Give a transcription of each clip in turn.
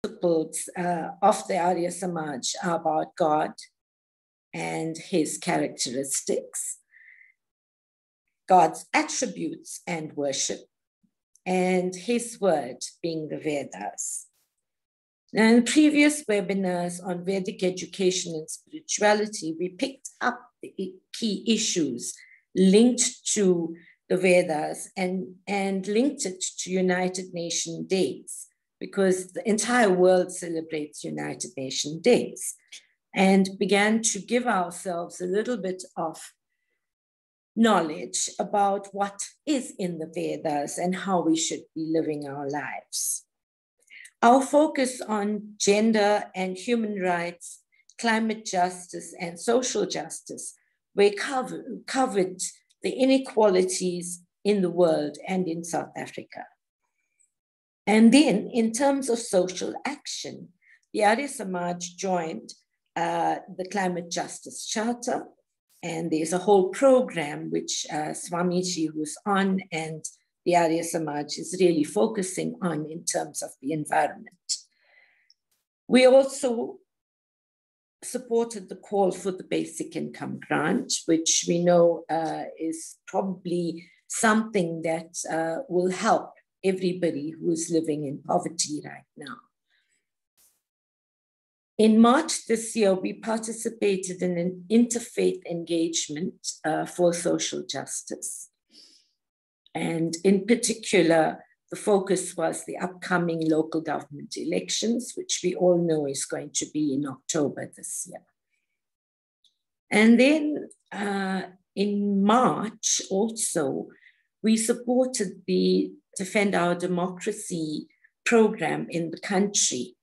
principles of the Arya Samaj are about God and his characteristics, God's attributes and worship, and his word being the Vedas. Now, in previous webinars on Vedic education and spirituality, we picked up the key issues linked to the Vedas and linked it to United Nations days, because the entire world celebrates United Nations days, and began to give ourselves a little bit of knowledge about what is in the Vedas and how we should be living our lives. Our focus on gender and human rights, climate justice, and social justice were covered the inequalities in the world and in South Africa. And then, in terms of social action, the Arya Samaj joined the Climate Justice Charter, and there's a whole program which Swamiji, who's on, and the Arya Samaj is really focusing on in terms of the environment. We also supported the call for the basic income grant, which we know is probably something that will help everybody who is living in poverty right now. In March this year, we participated in an interfaith engagement for social justice. And in particular, the focus was the upcoming local government elections, which we all know is going to be in October this year. And then in March also, we supported the Defend Our Democracy program in the country.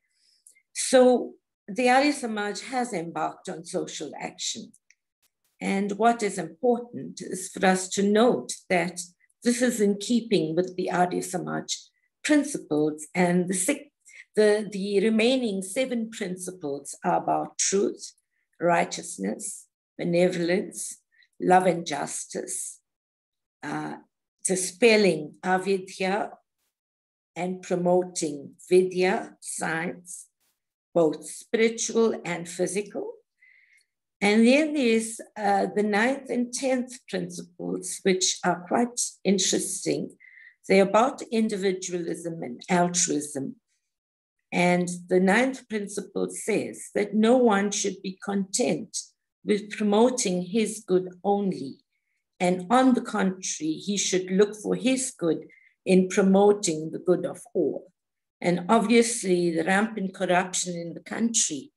So the Arya Samaj has embarked on social action. And what is important is for us to note that this is in keeping with the Arya Samaj principles, and the remaining 7 principles are about truth, righteousness, benevolence, love and justice, dispelling avidya and promoting vidya, science, both spiritual and physical. And then there's the 9th and 10th principles, which are quite interesting. They're about individualism and altruism. And the 9th principle says that no one should be content with promoting his good only. And on the contrary, he should look for his good in promoting the good of all. And obviously, the rampant corruption in the country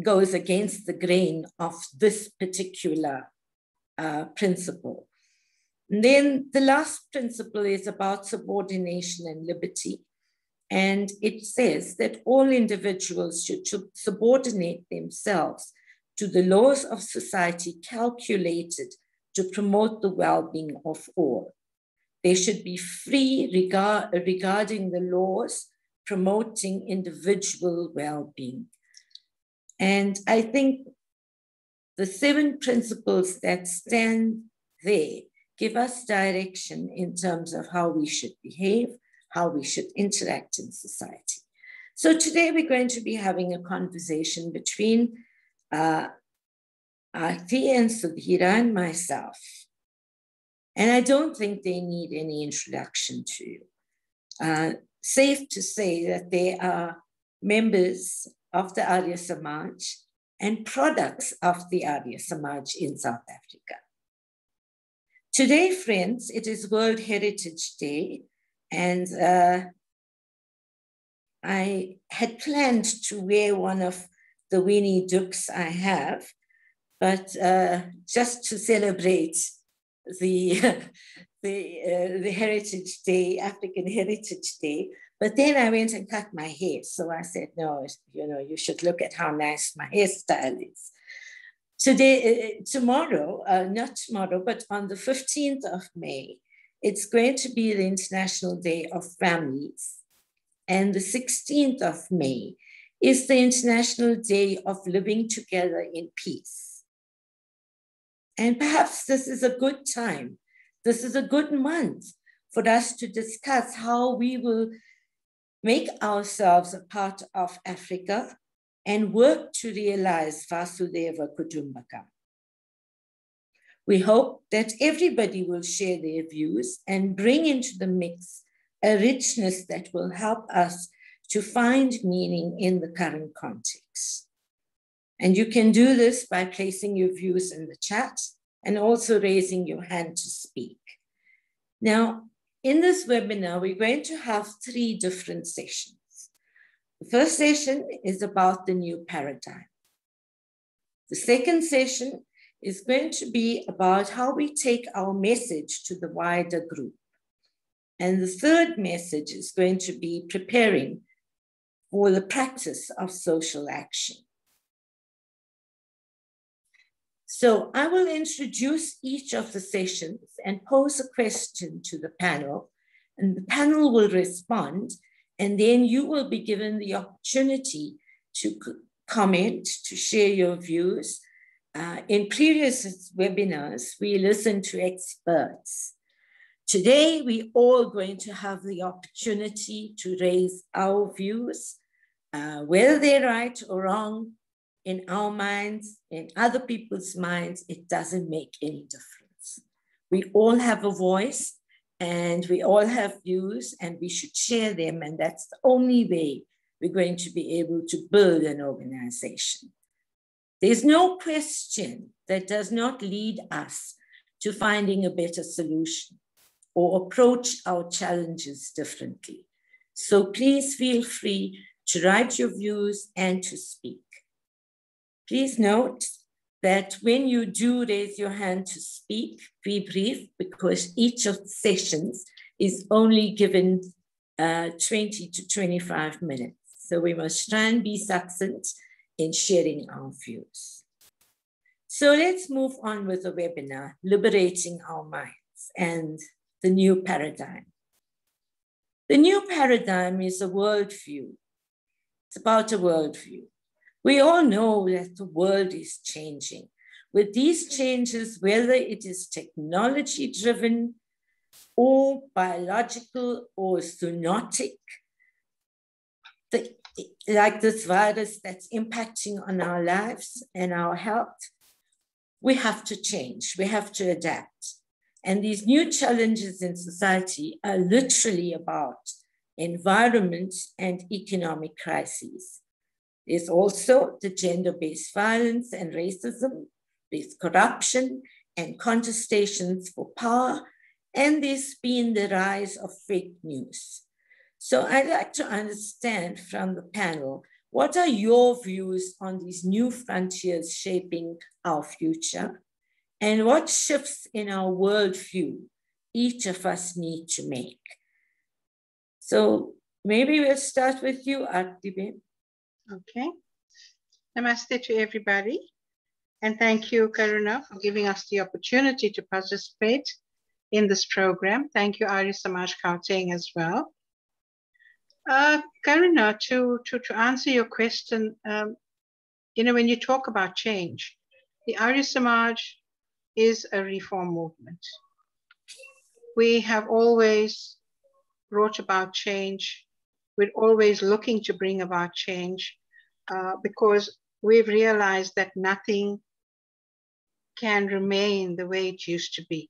goes against the grain of this particular principle. And then the last principle is about subordination and liberty. And it says that all individuals should subordinate themselves to the laws of society calculated to promote the well-being of all. They should be free regarding the laws promoting individual well-being. And I think the 7 principles that stand there give us direction in terms of how we should behave, how we should interact in society. So today we're going to be having a conversation between Aarti and Sudhira and myself. And I don't think they need any introduction to you. Safe to say that they are members of the Arya Samaj and products of the Arya Samaj in South Africa. Today, friends, it is World Heritage Day, and I had planned to wear one of the Winnie Dukes I have, but just to celebrate the Heritage Day, African Heritage Day. But then I went and cut my hair. So I said, no, you should look at how nice my hairstyle is. Tomorrow, not tomorrow, but on the 15th of May, it's going to be the International Day of Families. And the 16th of May is the International Day of Living Together in Peace. And perhaps this is a good time. This is a good month for us to discuss how we will make ourselves a part of Africa, and work to realize Vasudeva Kutumbakam. We hope that everybody will share their views and bring into the mix a richness that will help us to find meaning in the current context. And you can do this by placing your views in the chat and also raising your hand to speak. Now, in this webinar, we're going to have 3 different sessions. The first session is about the new paradigm. The second session is going to be about how we take our message to the wider group. And the third message is going to be preparing for the practice of social action. So I will introduce each of the sessions and pose a question to the panel, and the panel will respond, and then you will be given the opportunity to comment, to share your views. In previous webinars, we listened to experts. Today, we're all going to have the opportunity to raise our views, whether they're right or wrong. In our minds, in other people's minds, it doesn't make any difference. We all have a voice and we all have views, and we should share them. And that's the only way we're going to be able to build an organization. There's no question that does not lead us to finding a better solution or approach our challenges differently. So please feel free to write your views and to speak. Please note that when you do raise your hand to speak, be brief, because each of the sessions is only given 20 to 25 minutes. So we must try and be succinct in sharing our views. So let's move on with the webinar, Liberating Our Minds and the New Paradigm. The new paradigm is a worldview. It's about a worldview. We all know that the world is changing. With these changes, whether it is technology-driven or biological or zoonotic, like this virus that's impacting on our lives and our health, we have to change, we have to adapt. And these new challenges in society are literally about environment and economic crises. There's also the gender-based violence and racism, there's corruption and contestations for power, and there's been the rise of fake news. So I'd like to understand from the panel, what are your views on these new frontiers shaping our future? And what shifts in our worldview each of us need to make? So maybe we'll start with you, Artibe. Okay. Namaste to everybody. And thank you, Karuna, for giving us the opportunity to participate in this program. Thank you, Arya Samaj Gauteng, as well. Karuna, to answer your question, when you talk about change, the Arya Samaj is a reform movement. We have always brought about change. We're always looking to bring about change because we've realized that nothing can remain the way it used to be.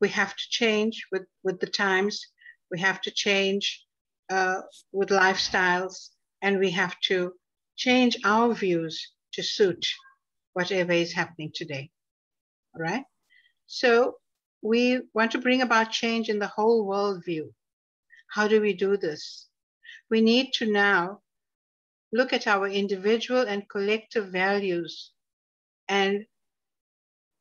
We have to change with the times. We have to change with lifestyles, and we have to change our views to suit whatever is happening today. All right? So we want to bring about change in the whole worldview. How do we do this? We need to now look at our individual and collective values and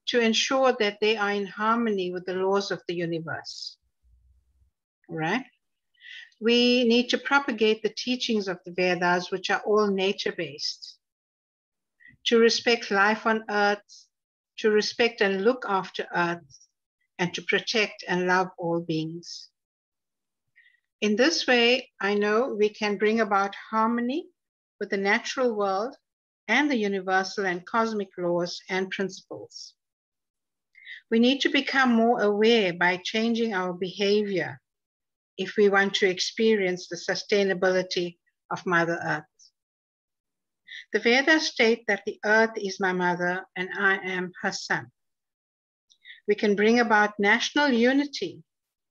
to ensure that they are in harmony with the laws of the universe. All right? We need to propagate the teachings of the Vedas, which are all nature-based, to respect life on earth, to respect and look after earth, and to protect and love all beings. In this way, I know we can bring about harmony with the natural world and the universal and cosmic laws and principles. We need to become more aware by changing our behavior if we want to experience the sustainability of Mother Earth. The Vedas state that the earth is my mother and I am her son. We can bring about national unity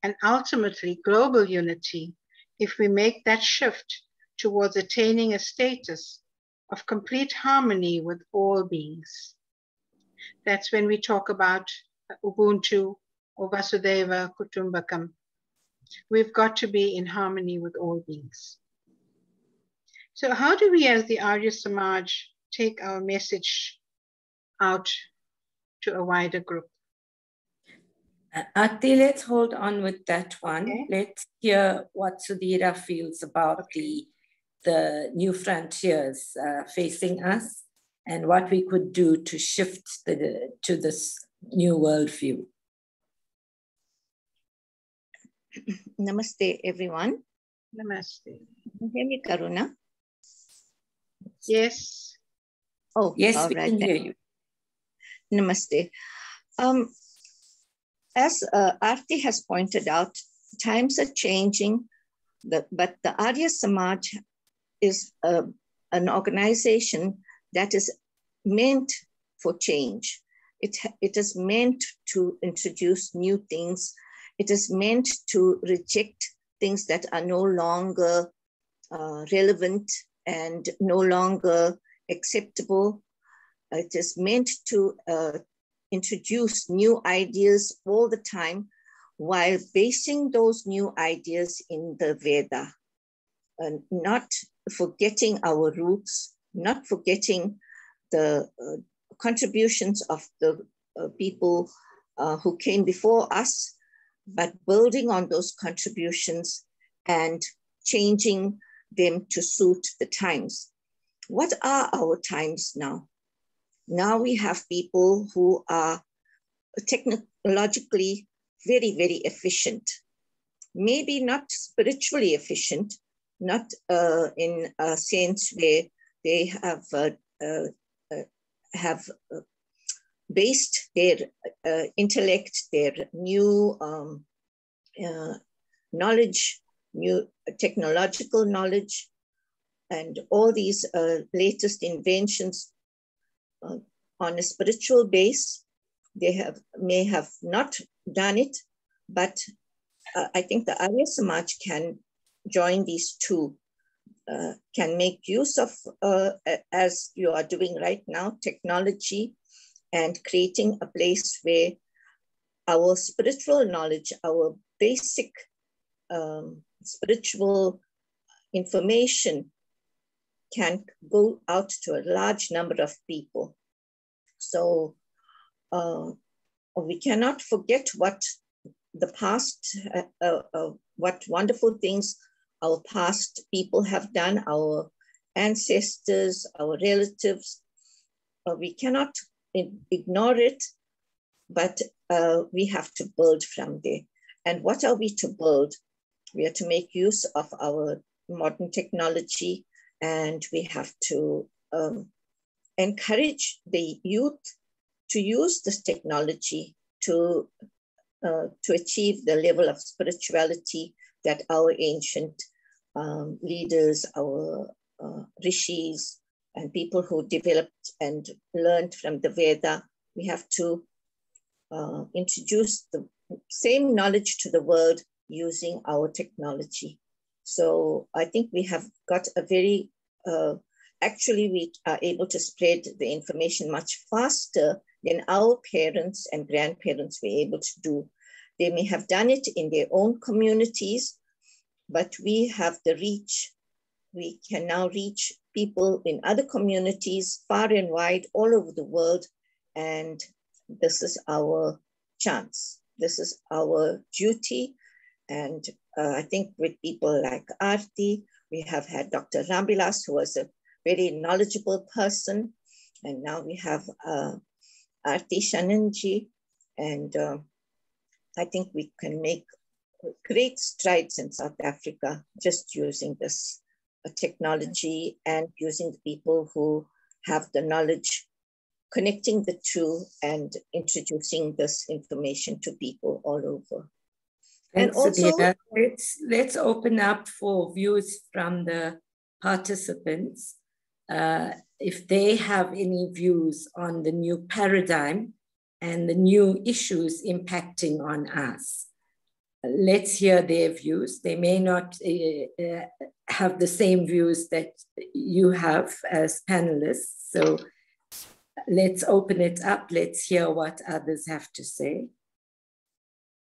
and ultimately global unity if we make that shift towards attaining a status of complete harmony with all beings. That's when we talk about Ubuntu or Vasudeva Kutumbakam. We've got to be in harmony with all beings. So how do we as the Arya Samaj take our message out to a wider group? Ati, let's hold on with that one. Okay. Let's hear what Sudhira feels about the new frontiers facing us and what we could do to shift to this new worldview. Namaste, everyone. Namaste. Can you hear me, Karuna? Yes. Oh, yes, all we right. can hear you. Namaste. As Aarti has pointed out, times are changing, but the Arya Samaj is an organization that is meant for change. It is meant to introduce new things. It is meant to reject things that are no longer relevant and no longer acceptable. It is meant to introduce new ideas all the time while basing those new ideas in the Veda, not forgetting our roots, not forgetting the contributions of the people who came before us, but building on those contributions and changing them to suit the times. What are our times now? Now we have people who are technologically very, very efficient. Maybe not spiritually efficient, not in a sense where they have based their intellect, their new knowledge, new technological knowledge, and all these latest inventions on a spiritual base. They may have not done it, but I think the Arya Samaj can join these two, can make use of, as you are doing right now, technology, and creating a place where our spiritual knowledge, our basic spiritual information can go out to a large number of people. So we cannot forget what the past, what wonderful things our past people have done, our ancestors, our relatives. We cannot ignore it, but we have to build from there. And what are we to build? We are to make use of our modern technology, and we have to encourage the youth to use this technology to achieve the level of spirituality that our ancient leaders, our rishis, and people who developed and learned from the Veda. We have to introduce the same knowledge to the world using our technology. So I think we have got a very, actually we are able to spread the information much faster than our parents and grandparents were able to do. They may have done it in their own communities, but we have the reach. We can now reach people in other communities far and wide all over the world. And this is our chance. This is our duty. And I think with people like Aarti, we have had Dr. Rambilas, who was a very knowledgeable person. And now we have Aarti Shananji. And I think we can make great strides in South Africa just using this technology and using the people who have the knowledge, connecting the two and introducing this information to people all over. Thanks, also, Sudhira. Let's open up for views from the participants. If they have any views on the new paradigm and the new issues impacting on us. Let's hear their views. They may not have the same views that you have as panelists. So let's open it up. Let's hear what others have to say.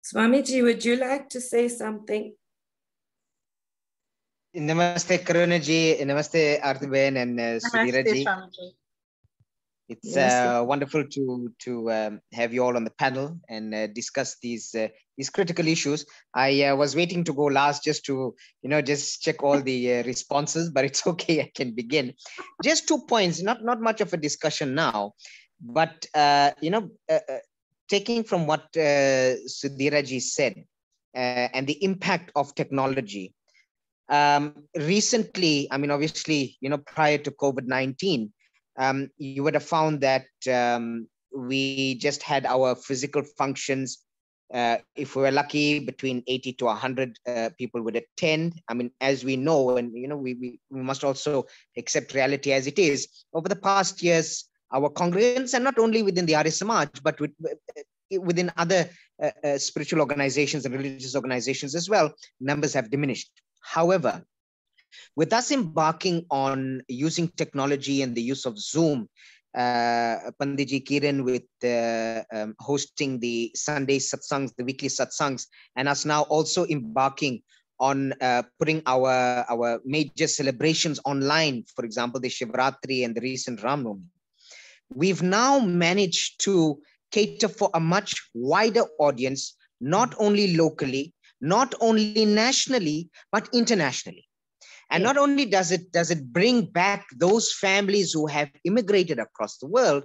Swamiji, would you like to say something? Namaste, Karunaji. Namaste, Arthiben and Sudhiraji. It's wonderful to have you all on the panel and discuss these critical issues. I was waiting to go last just to just check all the responses, but it's okay. I can begin. Just 2 points. Not much of a discussion now, but taking from what Sudhiraji said and the impact of technology. Recently, I mean, obviously, prior to COVID-19, you would have found that we just had our physical functions. If we were lucky, between 80 to 100 people would attend. I mean, as we know, and we must also accept reality as it is. Over the past years, our congregants, and not only within the Arya Samaj, but within other spiritual organizations and religious organizations as well, numbers have diminished. However, with us embarking on using technology and the use of Zoom, Panditji Kiran with hosting the Sunday satsangs, the weekly satsangs, and us now also embarking on putting our major celebrations online, for example, the Shivratri and the recent Ram Navami. We've now managed to cater for a much wider audience, not only locally, not only nationally, but internationally. And not only does it bring back those families who have immigrated across the world,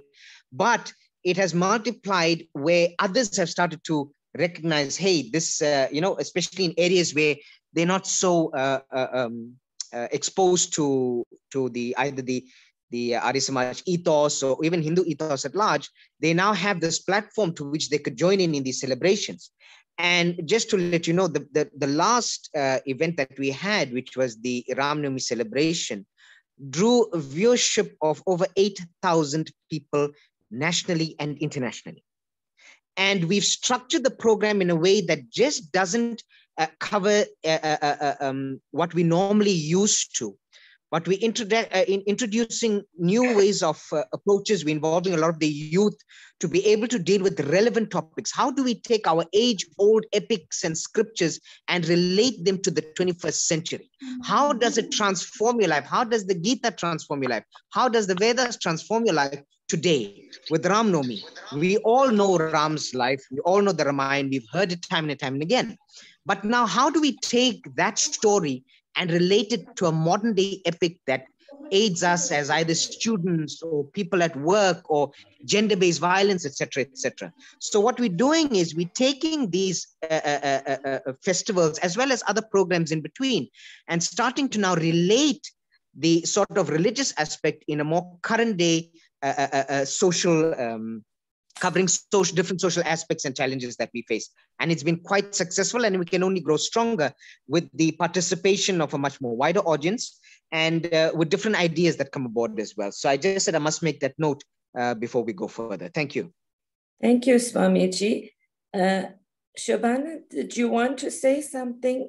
but it has multiplied where others have started to recognize, hey, this, especially in areas where they're not so exposed to either the Arya Samaj ethos or even Hindu ethos at large, they now have this platform to which they could join in these celebrations. And just to let you know, the last event that we had, which was the Ram Navami celebration, drew a viewership of over 8,000 people nationally and internationally. And we've structured the program in a way that just doesn't cover what we normally used to. But we introducing new ways of approaches. We're involving a lot of the youth to be able to deal with relevant topics. How do we take our age-old epics and scriptures and relate them to the 21st century? How does it transform your life? How does the Gita transform your life? How does the Vedas transform your life today with Ram Navami? We all know Ram's life. We all know the Ramayana. We've heard it time and time and again. But now how do we take that story and relate it to a modern day epic that aids us as either students or people at work or gender-based violence, etc., etc. So what we're doing is we're taking these festivals as well as other programs in between and starting to now relate the sort of religious aspect in a more current day social covering different social aspects and challenges that we face. And it's been quite successful, and we can only grow stronger with the participation of a much more wider audience and with different ideas that come aboard as well. So I just said I must make that note before we go further. Thank you. Thank you, Swamiji. Shobana, did you want to say something?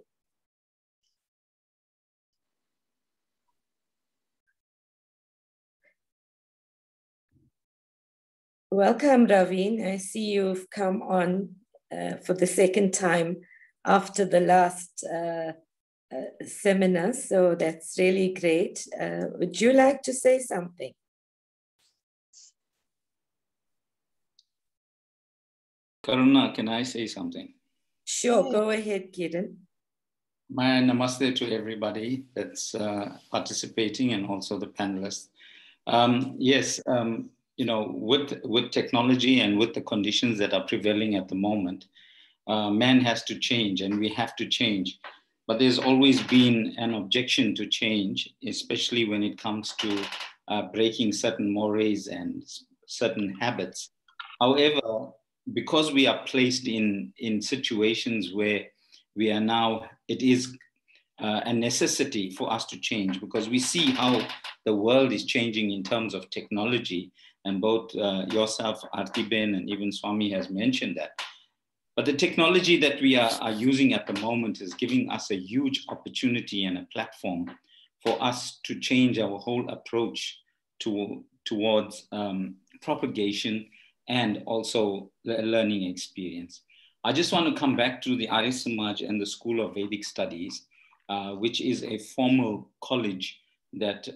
Welcome, Raveen. I see you've come on for the second time after the last seminar, so that's really great. Would you like to say something? Karuna, can I say something? Sure, go ahead, Kiran. My namaste to everybody that's participating and also the panelists. Yes. With technology and with the conditions that are prevailing at the moment, man has to change and we have to change. But there's always been an objection to change, especially when it comes to breaking certain mores and certain habits. However, because we are placed in situations where we are now, it is a necessity for us to change, because we see how the world is changing in terms of technology. And both yourself, Artiben, and even Swami has mentioned that. But the technology that we are using at the moment is giving us a huge opportunity and a platform for us to change our whole approach towards propagation and also the learning experience. I just want to come back to the Arya Samaj and the School of Vedic Studies, which is a formal college that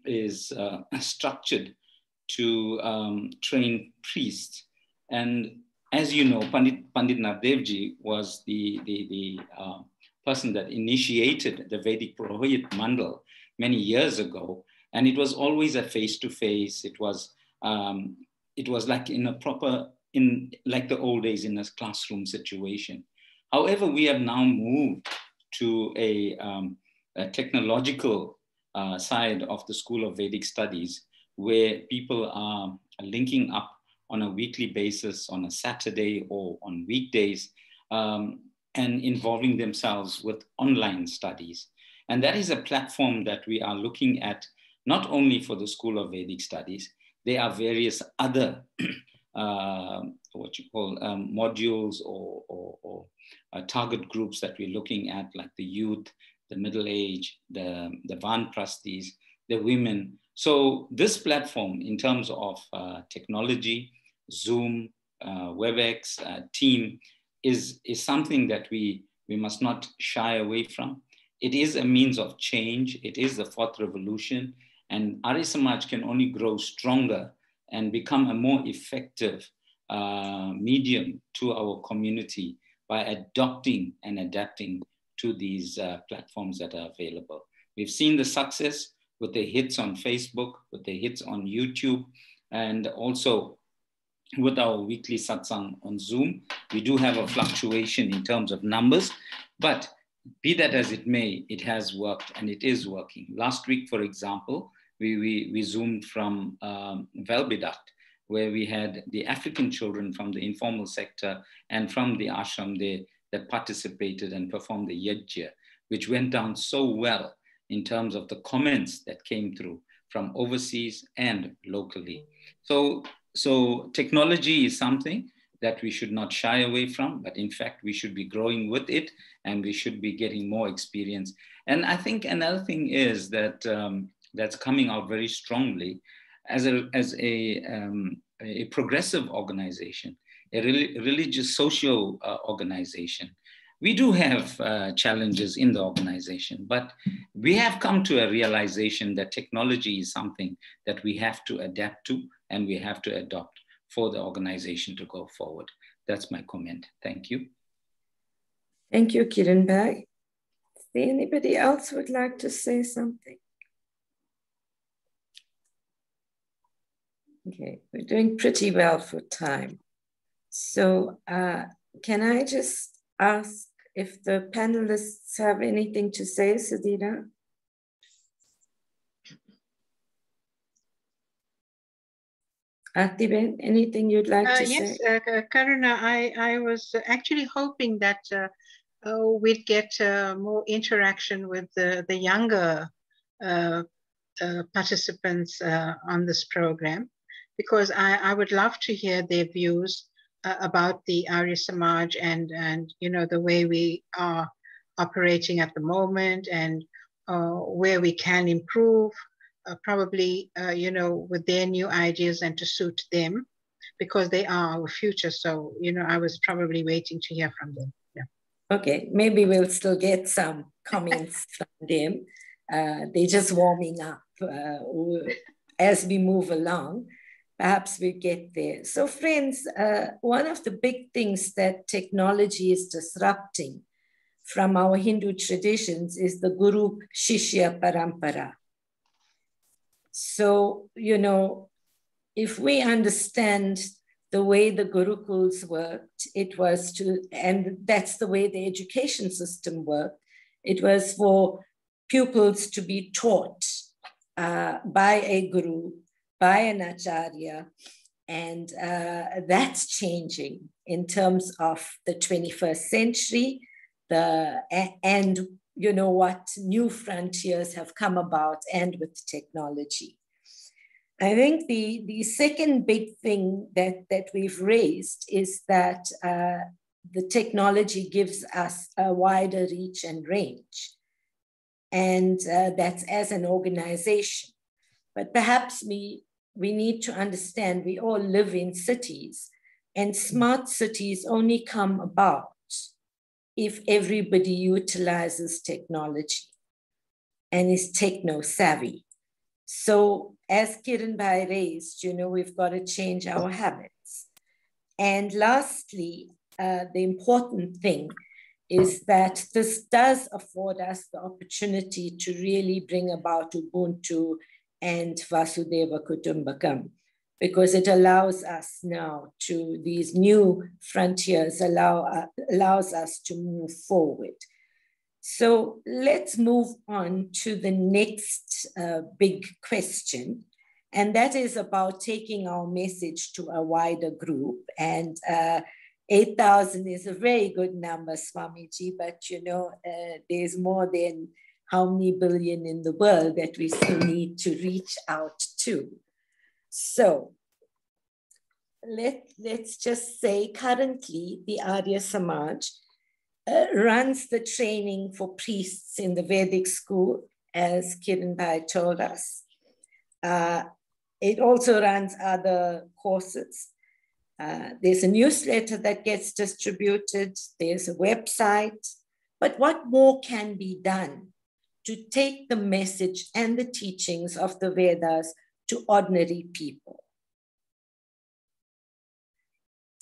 is structured to train priests. And as you know, Pandit Navdevji was the person that initiated the Vedic Purohit Mandal many years ago. And it was always a face-to-face. It was like in a proper, like the old days, in a classroom situation. However, we have now moved to a technological side of the School of Vedic Studies, where people are linking up on a weekly basis, on a Saturday or on weekdays, and involving themselves with online studies. And that is a platform that we are looking at, not only for the School of Vedic Studies. There are various other modules or target groups that we're looking at, like the youth, the middle age, the Vanprasthis, the women. So this platform, in terms of technology, Zoom, WebEx, Team, is something that we must not shy away from. It is a means of change. It is the fourth revolution. And Arya Samaj can only grow stronger and become a more effective medium to our community by adopting and adapting to these platforms that are available. We've seen the success with the hits on Facebook, with the hits on YouTube, and also with our weekly satsang on Zoom. We do have a fluctuation in terms of numbers, but be that as it may, it has worked and it is working. Last week, for example, we Zoomed from Velbidat, where we had the African children from the informal sector and from the ashram there that participated and performed the yajna, which went down so well in terms of the comments that came through from overseas and locally. So technology is something that we should not shy away from, but in fact, we should be growing with it and we should be getting more experience. And I think another thing is that that's coming out very strongly as a progressive organization, a religious social organization. We do have challenges in the organization, but we have come to a realization that technology is something that we have to adapt to and we have to adopt for the organization to go forward. That's my comment. Thank you. Thank you, Kiran Bhai. Is there anybody else who would like to say something? Okay, we're doing pretty well for time. So can I just ask if the panelists have anything to say, Sudhira? Artiben, anything you'd like to say? Yes, Karuna, I was actually hoping that we'd get more interaction with the younger participants on this program, because I would love to hear their views about the Arya Samaj and you know, the way we are operating at the moment and where we can improve, probably, you know, with their new ideas and to suit them, because they are our future. So, you know, I was probably waiting to hear from them. Yeah. Okay, maybe we'll still get some comments from them. They're just warming up as we move along. Perhaps we get there. So friends, one of the big things that technology is disrupting from our Hindu traditions is the Guru Shishya Parampara. So, you know, if we understand the way the Gurukuls worked, it was to, and that's the way the education system worked, it was for pupils to be taught by a guru, by an acharya, and that's changing in terms of the 21st century. and you know what new frontiers have come about and with technology. I think the second big thing that we've raised is that the technology gives us a wider reach and range. And that's as an organization. But perhaps we need to understand we all live in cities, and smart cities only come about if everybody utilizes technology and is techno-savvy. So as Kiran Bhai raised, you know, we've got to change our habits. And lastly, the important thing is that this does afford us the opportunity to really bring about Ubuntu and Vasudeva Kutumbakam, because it allows us now to, these new frontiers allows us to move forward. So let's move on to the next big question, and that is about taking our message to a wider group. And 8,000 is a very good number, Swamiji, but you know, there's more than how many billion in the world that we still need to reach out to. So let's just say currently the Arya Samaj runs the training for priests in the Vedic school, as Kiran Bhai told us. It also runs other courses. There's a newsletter that gets distributed. There's a website. But what more can be done to take the message and the teachings of the Vedas to ordinary people?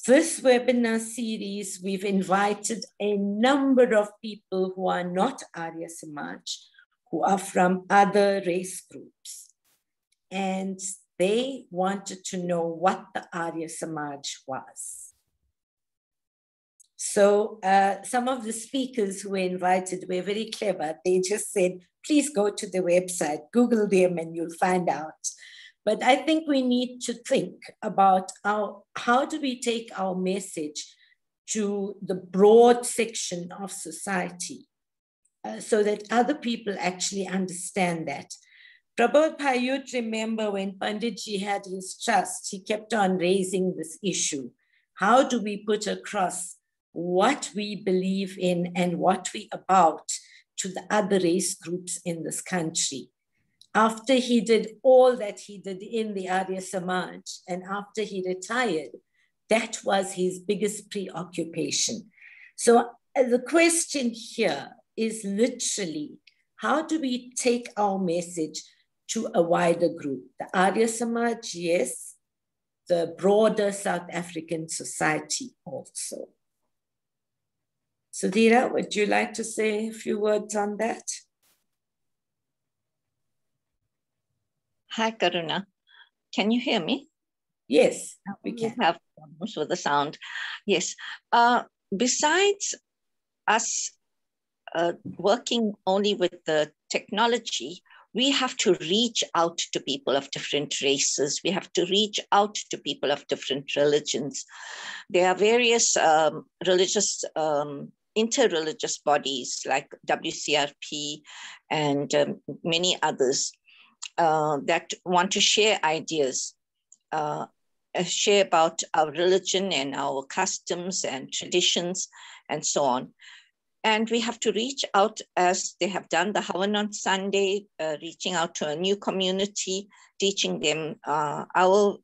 This webinar series, we've invited a number of people who are not Arya Samaj, who are from other race groups. And they wanted to know what the Arya Samaj was. So some of the speakers who were invited were very clever. They just said, please go to the website, Google them, and you'll find out. But I think we need to think about how do we take our message to the broad section of society so that other people actually understand that. Prabodh Bhai, you'd remember when Panditji had his trust, he kept on raising this issue. How do we put across what we believe in and what we about to the other race groups in this country? After he did all that he did in the Arya Samaj, and after he retired, that was his biggest preoccupation. So the question here is literally, how do we take our message to a wider group? The Arya Samaj, yes, the broader South African society also. Sudhira, would you like to say a few words on that? Hi, Karuna. Can you hear me? Yes, we can. We have problems with the sound. Yes. Besides us working only with the technology, we have to reach out to people of different races. We have to reach out to people of different religions. There are various religious, interreligious bodies like WCRP and many others that want to share ideas, share about our religion and our customs and traditions and so on. And we have to reach out as they have done the Havan on Sunday, reaching out to a new community, teaching them our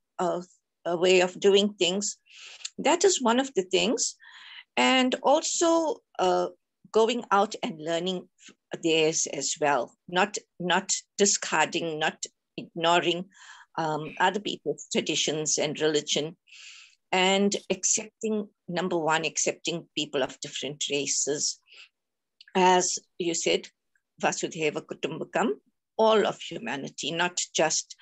way of doing things. That is one of the things. And also going out and learning theirs as well, not discarding, not ignoring other people's traditions and religion, and accepting, number one, accepting people of different races. As you said, Vasudhaiva Kutumbakam, all of humanity, not just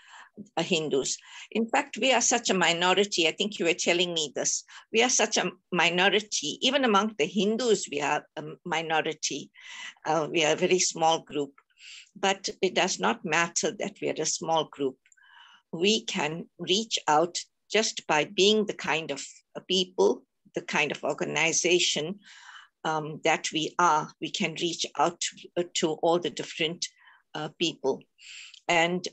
Hindus. In fact, we are such a minority. I think you were telling me this. We are such a minority. Even among the Hindus, we are a minority. We are a very small group. But it does not matter that we are a small group. We can reach out just by being the kind of people, the kind of organization that we are, we can reach out to all the different people. And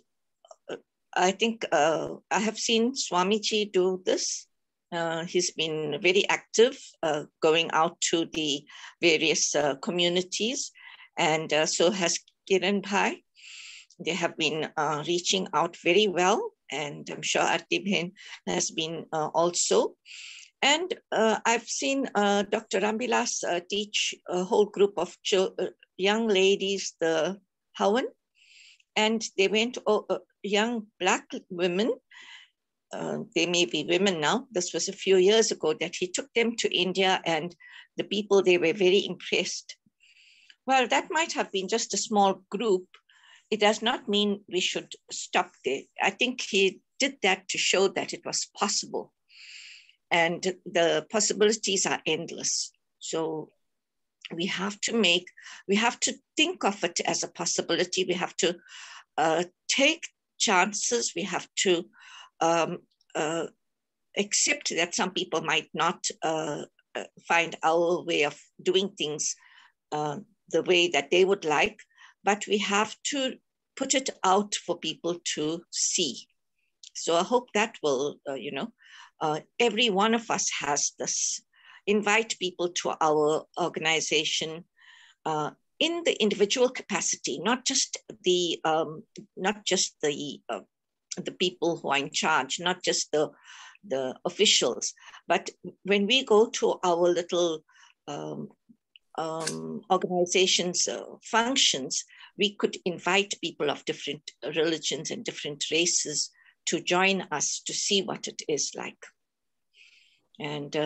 I think I have seen Swamiji do this. He's been very active, going out to the various communities, and so has Kiran Bhai. They have been reaching out very well, and I'm sure Artibhen has been also. And I've seen Dr. Rambilas teach a whole group of young ladies the Hawan, and they went, young Black women, they may be women now, this was a few years ago, that he took them to India, and the people, they were very impressed. Well, that might have been just a small group. It does not mean we should stop there. I think he did that to show that it was possible. And the possibilities are endless. So we have to think of it as a possibility. We have to take chances. We have to accept that some people might not find our way of doing things the way that they would like, but we have to put it out for people to see. So I hope that will, every one of us has this. Invite people to our organization in the individual capacity, not just the people who are in charge, not just the officials, but when we go to our little organizations, functions, we could invite people of different religions and different races to join us to see what it is like. And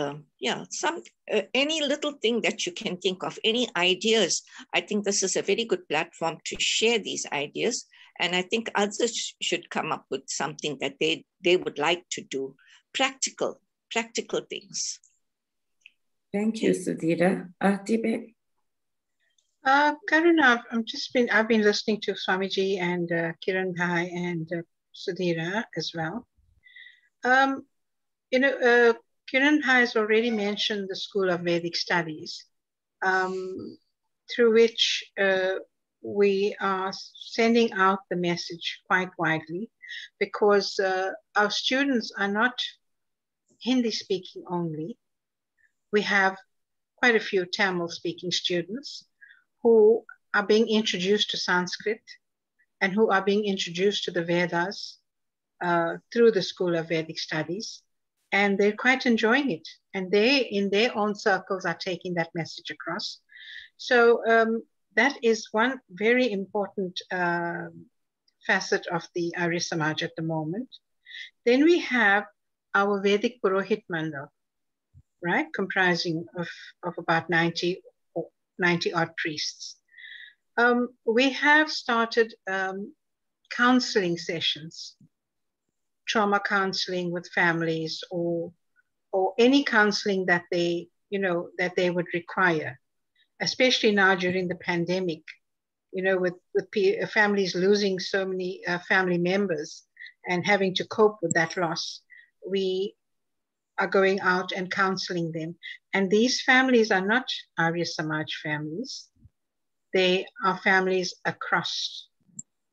any little thing that you can think of, any ideas, I think this is a very good platform to share these ideas. And I think others should come up with something that they would like to do, practical things. Thank you, Sudhira. Artibek? Karuna, I've been listening to Swamiji and Kiran Bhai and Sudhira as well. Kiran has already mentioned the School of Vedic Studies, through which we are sending out the message quite widely, because our students are not Hindi speaking only. We have quite a few Tamil speaking students who are being introduced to Sanskrit and who are being introduced to the Vedas through the School of Vedic Studies. And they're quite enjoying it. And they, in their own circles, are taking that message across. So that is one very important facet of the Arya Samaj at the moment. Then we have our Vedic Purohit Mandal, right? Comprising of about 90 odd priests. We have started counseling sessions, trauma counseling with families, or any counseling that they would require, especially now during the pandemic, with families losing so many family members and having to cope with that loss. We are going out and counseling them. And these families are not Arya Samaj families. They are families across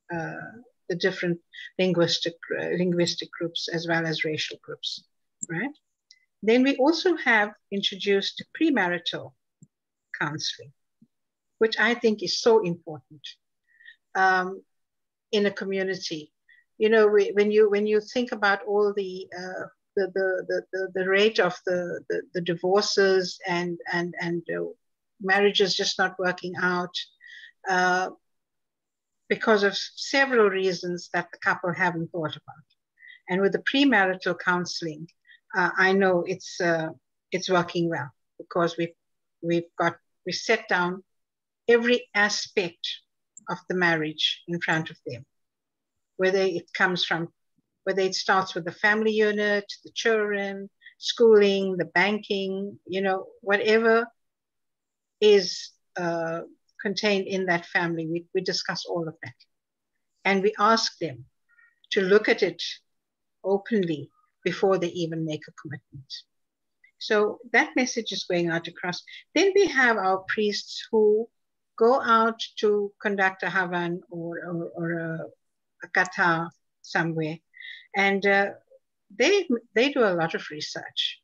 the different linguistic groups as well as racial groups, right? Then we also have introduced premarital counseling, which I think is so important in a community. When you think about all the rate of the divorces and marriages just not working out, because of several reasons that the couple haven't thought about. And with the premarital counseling, I know it's working well, because we set down every aspect of the marriage in front of them, whether it starts with the family unit, the children, schooling, the banking, whatever is contained in that family, we discuss all of that. And we ask them to look at it openly before they even make a commitment. So that message is going out across. Then we have our priests who go out to conduct a Havan or a Katha somewhere. And they do a lot of research.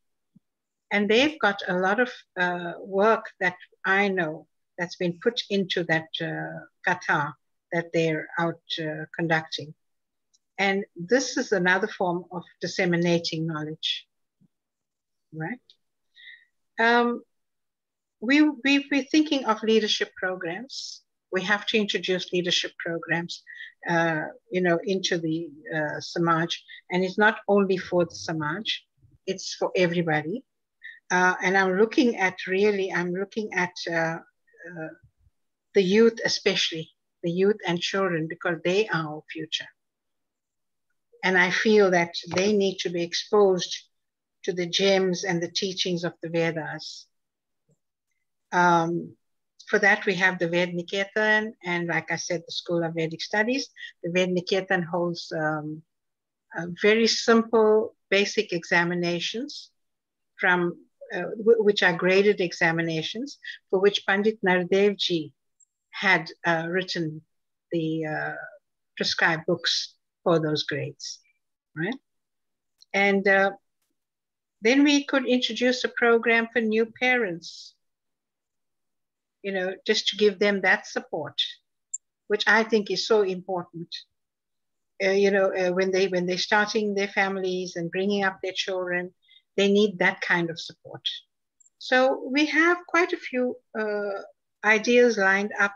And they've got a lot of work that I know that's been put into that Katha that they're out conducting. And this is another form of disseminating knowledge, right? We're thinking of leadership programs. We have to introduce leadership programs, into the Samaj. And it's not only for the Samaj, it's for everybody. And I'm looking at the youth, especially the youth and children, because they are our future. And I feel that they need to be exposed to the gems and the teachings of the Vedas. For that, we have the Ved Niketan, and like I said, the School of Vedic Studies. The Ved Niketan holds very simple, basic examinations from which are graded examinations, for which Pandit Nardev Ji had written the prescribed books for those grades, right? And then we could introduce a program for new parents, just to give them that support, which I think is so important. When they're starting their families and bringing up their children, they need that kind of support. So we have quite a few ideas lined up.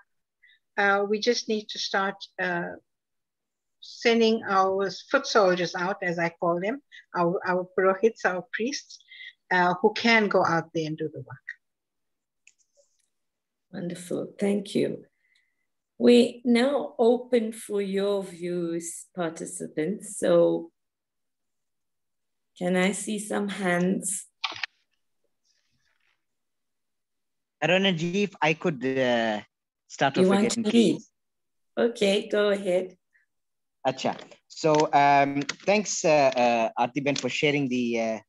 We just need to start sending our foot soldiers out, as I call them, our purohits, our priests, who can go out there and do the work. Wonderful, thank you. We now open for your views, participants. So can I see some hands? Arunaji, if I could start off again, please. Okay, go ahead. Acha. So thanks, Artiben, for sharing the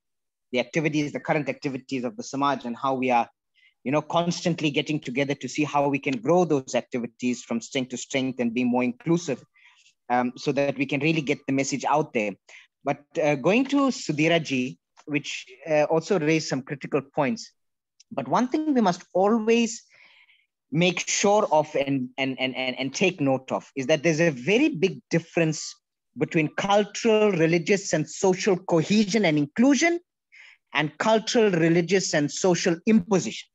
activities, the current activities of the Samaj, and how we are, constantly getting together to see how we can grow those activities from strength to strength and be more inclusive, so that we can really get the message out there. But going to Sudhiraji, which also raised some critical points. But one thing we must always make sure of and take note of is that there's a very big difference between cultural, religious, and social cohesion and inclusion, and cultural, religious, and social imposition.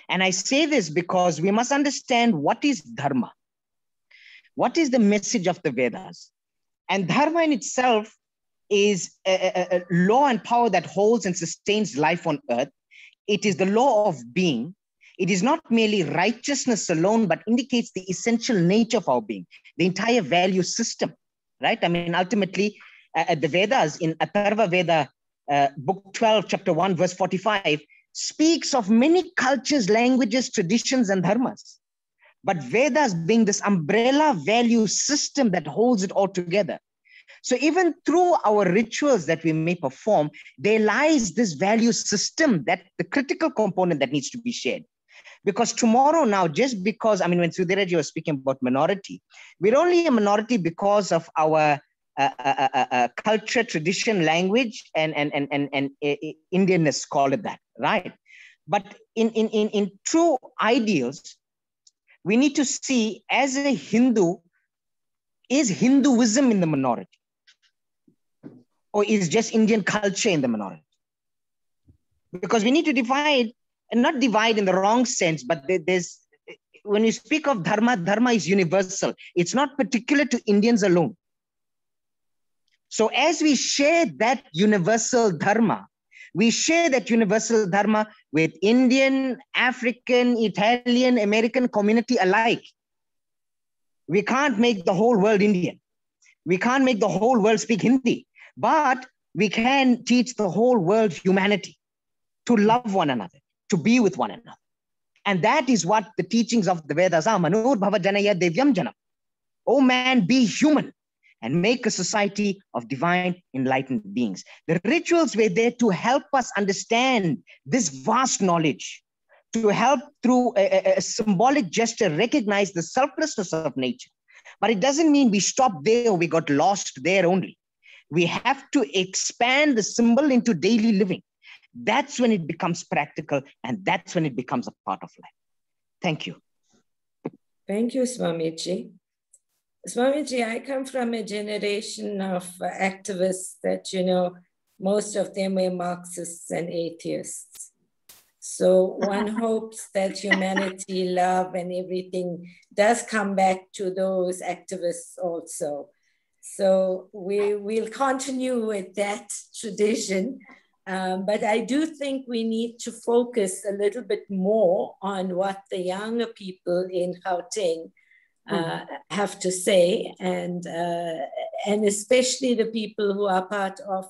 And I say this because we must understand what is dharma. What is the message of the Vedas? And dharma in itself is a law and power that holds and sustains life on earth. It is the law of being. It is not merely righteousness alone, but indicates the essential nature of our being, the entire value system, right? I mean, ultimately, the Vedas in Atharva Veda, book 12, chapter 1, verse 45, speaks of many cultures, languages, traditions, and dharmas. But Vedas being this umbrella value system that holds it all together. So even through our rituals that we may perform, there lies this value system, that the critical component that needs to be shared. Because tomorrow now, just because, I mean, when Sudhiraji was speaking about minority, we're only a minority because of our culture, tradition, language, and Indianness, call it that, right? But in true ideals, we need to see, as a Hindu, is Hinduism in the minority? Or is just Indian culture in the minority? Because we need to divide, and not divide in the wrong sense, but there's, when you speak of dharma, dharma is universal. It's not particular to Indians alone. So as we share that universal dharma, we share that universal dharma with Indian, African, Italian, American community alike. We can't make the whole world Indian. We can't make the whole world speak Hindi, but we can teach the whole world humanity, to love one another, to be with one another. And that is what the teachings of the Vedas are. Manur bhava janaya devyam janam. Oh man, be human. and make a society of divine enlightened beings. The rituals were there to help us understand this vast knowledge, to help through a symbolic gesture recognize the selflessness of nature. But it doesn't mean we stopped there or we got lost there only. We have to expand the symbol into daily living. That's when it becomes practical, and that's when it becomes a part of life. Thank you. Thank you, Swamiji. Swamiji, I come from a generation of activists that, you know, most of them were Marxists and atheists. So one hopes that humanity, love, and everything does come back to those activists also. So we'll continue with that tradition. But I do think we need to focus a little bit more on what the younger people in Gauteng have to say, and especially the people who are part of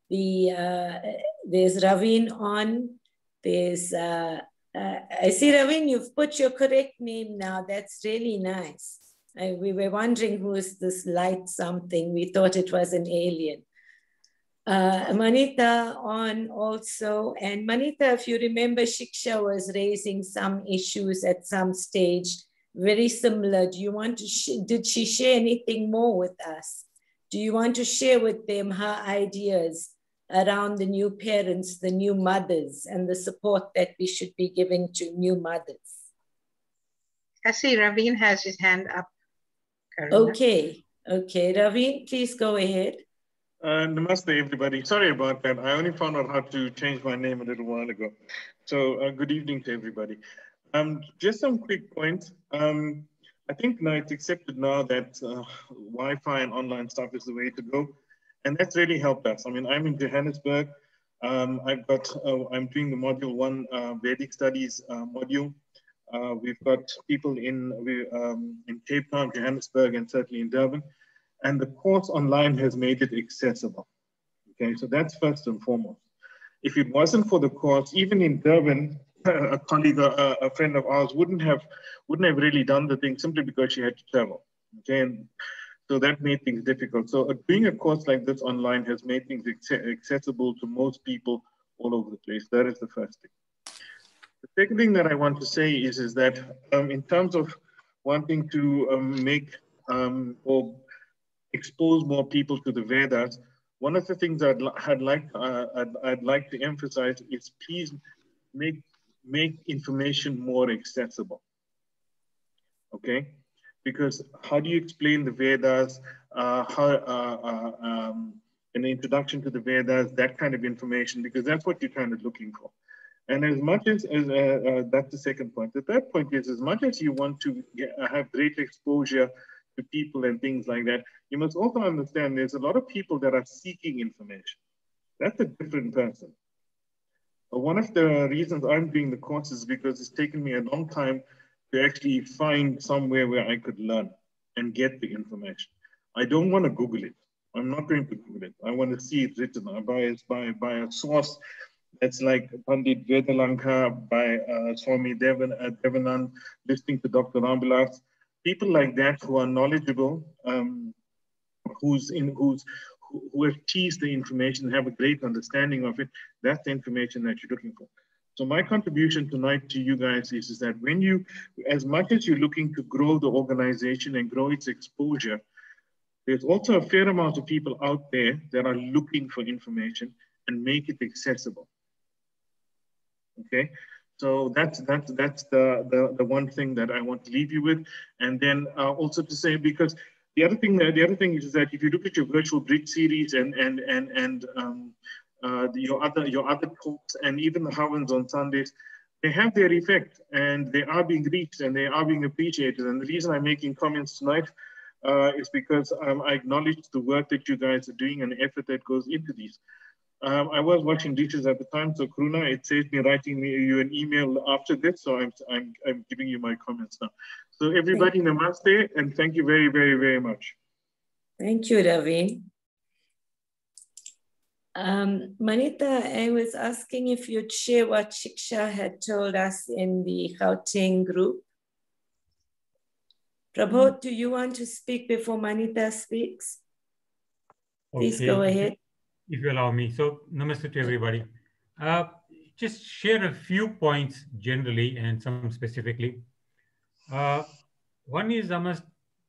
the, there's Ravin on, there's, I see Ravin, you've put your correct name now, that's really nice. We were wondering who is this light something, we thought it was an alien. Manita on also, and Manita, if you remember, Shiksha was raising some issues at some stage, very similar. Do you want to, did she share anything more with us? Do you want to share with them her ideas around the new parents, the new mothers, and the support that we should be giving to new mothers? I see Ravin has his hand up. Karuna. Okay, Ravin, please go ahead. Namaste, everybody. Sorry about that. I only found out how to change my name a little while ago. So good evening to everybody. Just some quick points. I think now it's accepted now that Wi-Fi and online stuff is the way to go. And that's really helped us. I mean, I'm in Johannesburg. I'm doing the module 1 Vedic studies module. We've got people in Cape Town, Johannesburg, and certainly in Durban. And the course online has made it accessible. Okay, so that's first and foremost. If it wasn't for the course, even in Durban, a colleague, a friend of ours wouldn't have really done the thing simply because she had to travel. Okay, and so that made things difficult. So doing a course like this online has made things accessible to most people all over the place. That is the first thing. The second thing that I want to say is that in terms of wanting to make or expose more people to the Vedas, one of the things I'd like to emphasize is please make information more accessible. Okay, because how do you explain the Vedas? An introduction to the Vedas, that kind of information, because that's what you're kind of looking for. And as much as that's the second point. The third point is, as much as you want to have great exposure to people and things like that, you must also understand there's a lot of people that are seeking information. That's a different person. One of the reasons I'm doing the course is because it's taken me a long time to actually find somewhere where I could learn and get the information. I don't want to Google it. I'm not going to Google it. I want to see it written by a source that's like Pandit Vedalanka, by Swami Devanand, listening to Dr. Rambilas. People like that who are knowledgeable, who have teased the information, have a great understanding of it. That's the information that you're looking for. So my contribution tonight to you guys is that when you, as much as you're looking to grow the organization and grow its exposure, there's also a fair amount of people out there that are looking for information and make it accessible. Okay. So that's the one thing that I want to leave you with, and then also to say, because the other thing is that if you look at your virtual bridge series and your other talks and even the Havans on Sundays, they have their effect and they are being reached and they are being appreciated. And the reason I'm making comments tonight is because I acknowledge the work that you guys are doing and the effort that goes into these. I was watching dishes at the time, so Karuna, it saves me writing you an email after this, so I'm giving you my comments now. So everybody, namaste, and thank you very, very, very much. Thank you, Ravi. Manita, I was asking if you'd share what Shiksha had told us in the Gauteng group. Prabodh, do you want to speak before Manita speaks? Please go ahead. If you allow me. So, namaste to everybody. Just share a few points generally and some specifically. One is,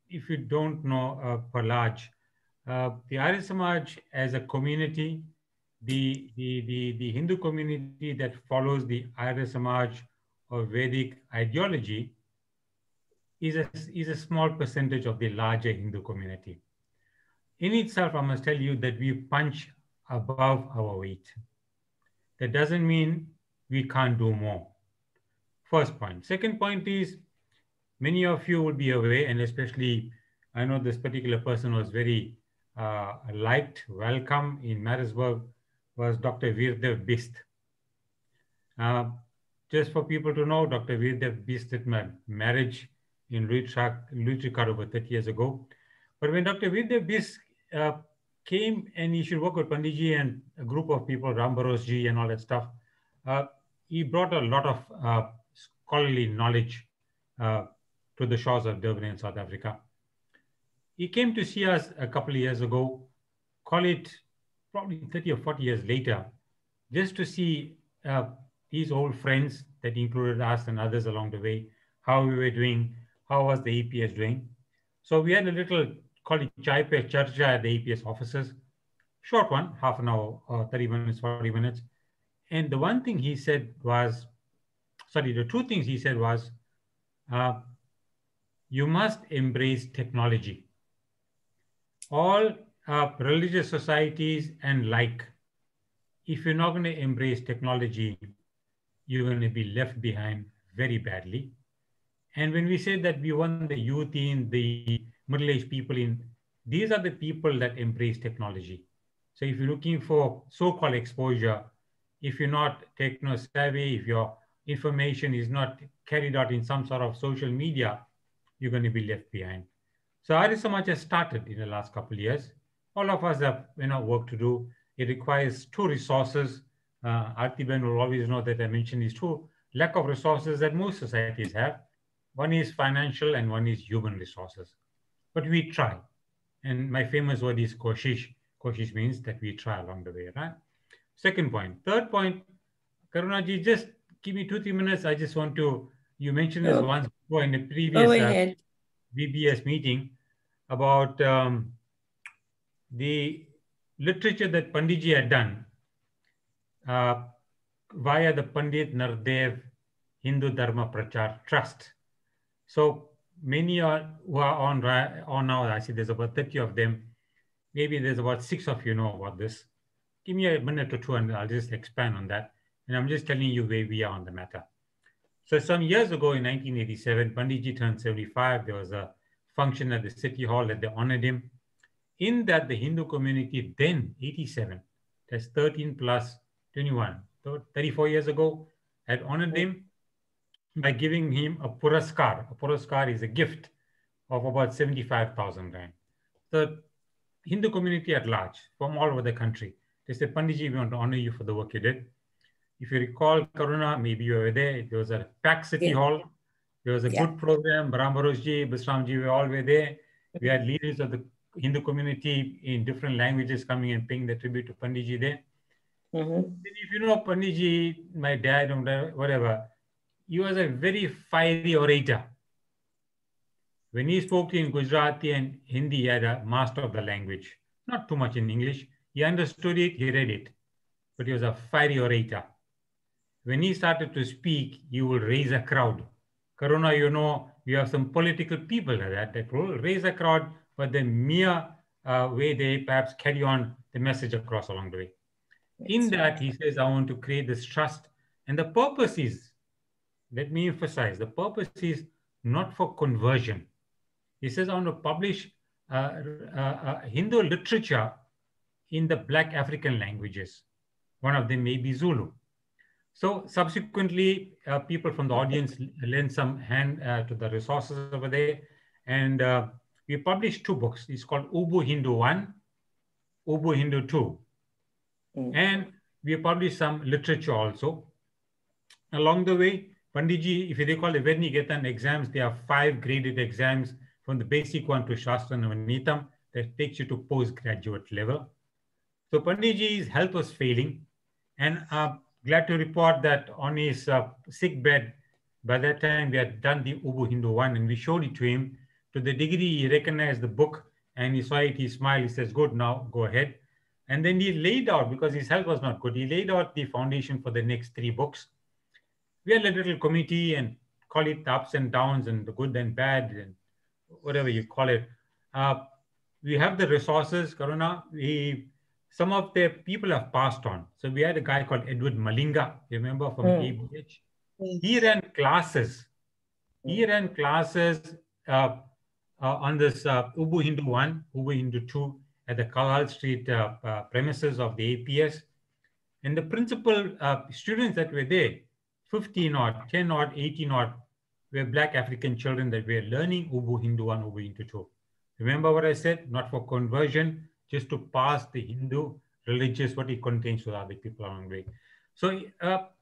if you don't know Palaj, the Arya Samaj as a community, the Hindu community that follows the Arya Samaj or Vedic ideology is a small percentage of the larger Hindu community. In itself, I must tell you that we punch above our weight. That doesn't mean we can't do more. First point. Second point is, many of you will be aware, and especially I know this particular person was very liked, welcome in Marisburg, was Dr. Veerdev Bist. Just for people to know, Dr. Veerdev Bist did my marriage in Lutrikar over 30 years ago. But when Dr. Veerdev Bist came and he should work with Panditji and a group of people, Rambarosji and all that stuff, he brought a lot of scholarly knowledge to the shores of Durban in South Africa. He came to see us a couple of years ago, call it probably 30 or 40 years later, just to see these old friends that included us and others along the way, how we were doing, how was the APS doing. So we had a little, call it Chai Pe Charcha at the APS offices, short one, half an hour, 30 minutes, 40 minutes. And the one thing he said was, the two things he said was, you must embrace technology. All religious societies and if you're not going to embrace technology, you're going to be left behind very badly. And when we say that we want the youth in, the middle-aged people in, these are the people that embrace technology. So if you're looking for so-called exposure, if you're not techno-savvy, if your information is not carried out in some sort of social media, you're going to be left behind. So Arya Samaj has started in the last couple of years. All of us have work to do. It requires two resources. Artiben will always know that I mentioned these two lack of resources that most societies have. One is financial and one is human resources. But we try. And my famous word is koshish. Koshish means that we try along the way, right? Second point. Third point, Karunaji, just give me 2-3 minutes. I just want to, you mentioned this once before in a previous VBS meeting about the literature that Panditji had done via the Pandit Nardev Hindu Dharma Prachar Trust. So many who are on now, I see there's about 30 of them. Maybe there's about 6 of you know about this. Give me a minute or two and I'll just expand on that. And I'm just telling you where we are on the matter. So some years ago in 1987, Panditji turned 75. There was a function at the City Hall that they honored him. In that, the Hindu community then, 87, that's 13 plus 21, 34 years ago, had honored him by giving him a puraskar. A puraskar is a gift of about 75,000 rand. The Hindu community at large, from all over the country, they said, Panditji, we want to honor you for the work you did. If you recall, Karuna, maybe you were there. There was a packed City Hall. There was a good program. Rambarosji, Bisramji, we all were there. We had leaders of the Hindu community in different languages coming and paying the tribute to Panditji there. If you know Panditji, my dad, or whatever, he was a very fiery orator. When he spoke in Gujarati and Hindi, he had a master of the language. Not too much in English. He understood it, he read it. But he was a fiery orator. When he started to speak, he would raise a crowd. Karuna, you know, we have some political people that will raise a crowd, but the mere way they perhaps carry on the message across along the way. In that, he says, I want to create this trust. And the purpose is, let me emphasize, the purpose is not for conversion. He says, I want to publish Hindu literature in the Black African languages. One of them may be Zulu. So subsequently, people from the audience lent some hand to the resources over there. And we published 2 books. It's called Ubu Hindu 1, Ubu Hindu 2. And we published some literature also. Along the way, Panditji, if you recall the Vedniketan exams, there are 5 graded exams from the basic one to Shastra Navanitam. that takes you to postgraduate level. So Panditji's health was failing, and glad to report that on his sick bed, by that time we had done the Ubu Hindu 1 and we showed it to him. To the degree he recognized the book and he saw it, he smiled, he says, good, now go ahead. And then he laid out, because his health was not good, he laid out the foundation for the next 3 books. We had a little committee and call it the ups and downs and the good and bad and whatever you call it. We have the resources, Karuna. Some of the people have passed on. So we had a guy called Edward Malinga, you remember, from ABH. He ran classes. He ran classes on this Ubu Hindu 1, Ubu Hindu 2 at the Kalal Street premises of the APS. And the principal students that were there, 15 odd, 10 odd, 18 odd, were Black African children that were learning Ubu Hindu 1, Ubu Hindu 2. Remember what I said? Not for conversion, just to pass the Hindu religious, what it contains to the other people along the way. So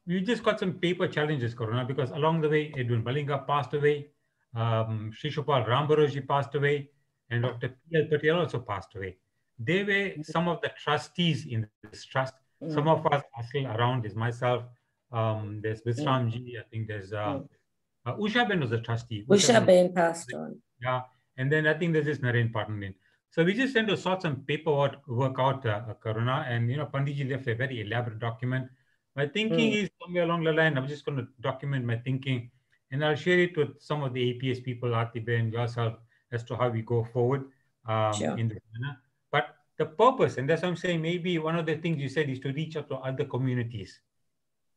we just got some paper challenges, Karuna, because along the way, Edwin Balinga passed away, Shishupal Rambaroji passed away, and Dr. P.L. Patel also passed away. They were some of the trustees in this trust. Some of us are still around. There's myself, there's Visramji, I think there's Usha Ben was a trustee. Usha Ben passed on. Yeah, and then I think there's this Naren Patanin. So we just tend to sort some paperwork out, Karuna, and Panditji left a very elaborate document. My thinking is somewhere along the line, I'm just going to document my thinking, and I'll share it with some of the APS people, Atibe and yourself, as to how we go forward in this manner. But the purpose, and that's what I'm saying, maybe one of the things you said is to reach out to other communities.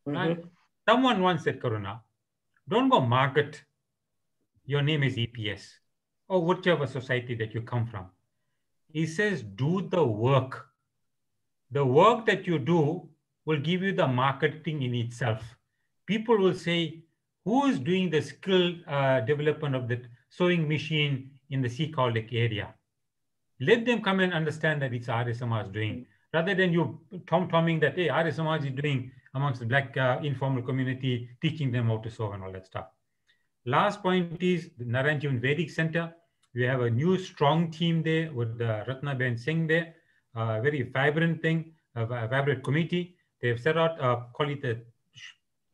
Right? Someone once said, Karuna, don't go market your name is EPS or whichever society that you come from. He says, do the work. The work that you do will give you the marketing in itself. People will say, who is doing the skill development of the sewing machine in the Sikau Lake area? Let them come and understand that it's Arya Samaj doing, rather than you tom-tomming that, hey, Arya Samaj is doing amongst the Black informal community, teaching them how to sew and all that stuff. Last point is the Naranjan Vedic Center. We have a new strong team there with Ratna Ben Singh there, a very vibrant thing, a vibrant committee. They've set out, call it a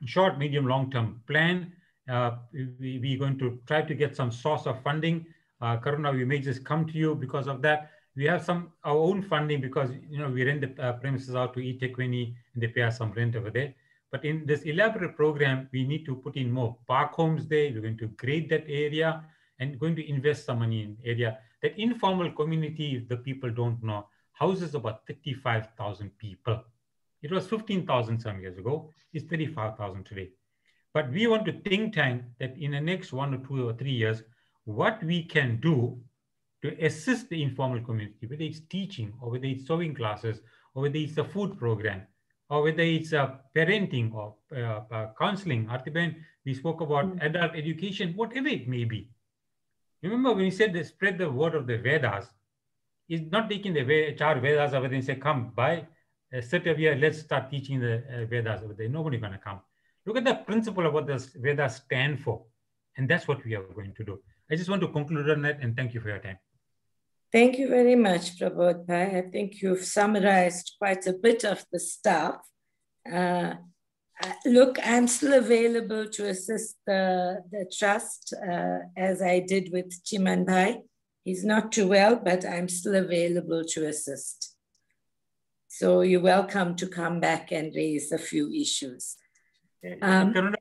short, medium, long-term plan. We're going to try to get some source of funding. Karuna, we may just come to you because of that. We have our own funding because we rent the premises out to eTekweni and they pay us some rent over there. But in this elaborate program, we need to put in more park homes there. We're going to grade that area and going to invest some money in area. That informal community, if the people don't know, houses about 35,000 people. It was 15,000 some years ago. It's 35,000 today. But we want to think tank that in the next 1 or 2 or 3 years, what we can do to assist the informal community, whether it's teaching or whether it's sewing classes or whether it's a food program, or whether it's parenting or counseling. Artiben, we spoke about adult education, whatever it may be. Remember when we said they spread the word of the Vedas, it's not taking the Char Vedas over there and say, come, sit over here, let's start teaching the Vedas over there. Nobody's going to come. Look at the principle of what the Vedas stand for. And that's what we are going to do. I just want to conclude on that and thank you for your time. Thank you very much, Prabodh Bhai. I think you've summarized quite a bit of the stuff. Look, I'm still available to assist the trust as I did with Chiman Bhai. He's not too well, but I'm still available to assist. So you're welcome to come back and raise a few issues. Karuna,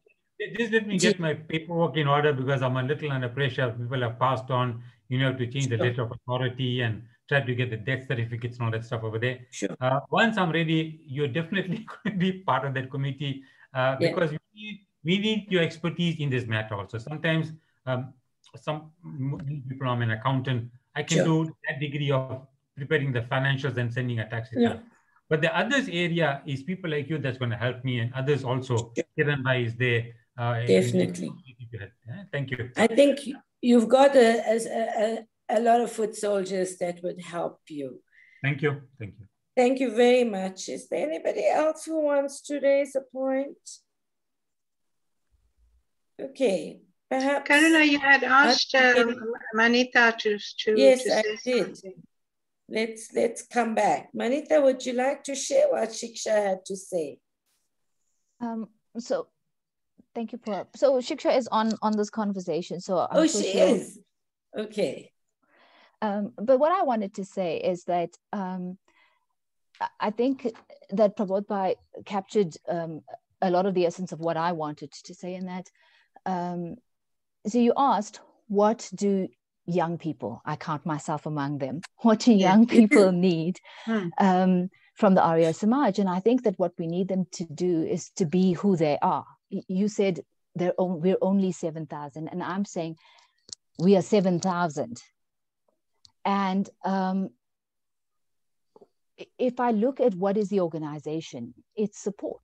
just let me get my paperwork in order because I'm a little under pressure. People have passed on. To change the letter of authority and try to get the death certificates and all that stuff over there. Sure. Once I'm ready, you're definitely going to be part of that committee because we need your expertise in this matter also. Sometimes some people, I'm an accountant, I can do that degree of preparing the financials and sending a tax return. But the others area is people like you that's going to help me and others also. Kiran Bhai is there. Definitely. Thank you. I think you've got a lot of foot soldiers that would help you. Thank you. Thank you. Thank you very much. Is there anybody else who wants to raise a point? Okay, perhaps. Karuna, you had asked Manita to yes, say I did. something. let's come back. Manita, would you like to share what Shiksha had to say? So thank you, Pua. So Shiksha is on this conversation. So I'm sure she is. Okay. But what I wanted to say is that I think that Prabodhbhai captured a lot of the essence of what I wanted to say in that. So you asked, what do young people, I count myself among them, what do young people need from the Arya Samaj? And I think that what we need them to do is to be who they are. You said we're only 7,000, and I'm saying we are 7,000. And if I look at what is the organization, it's support.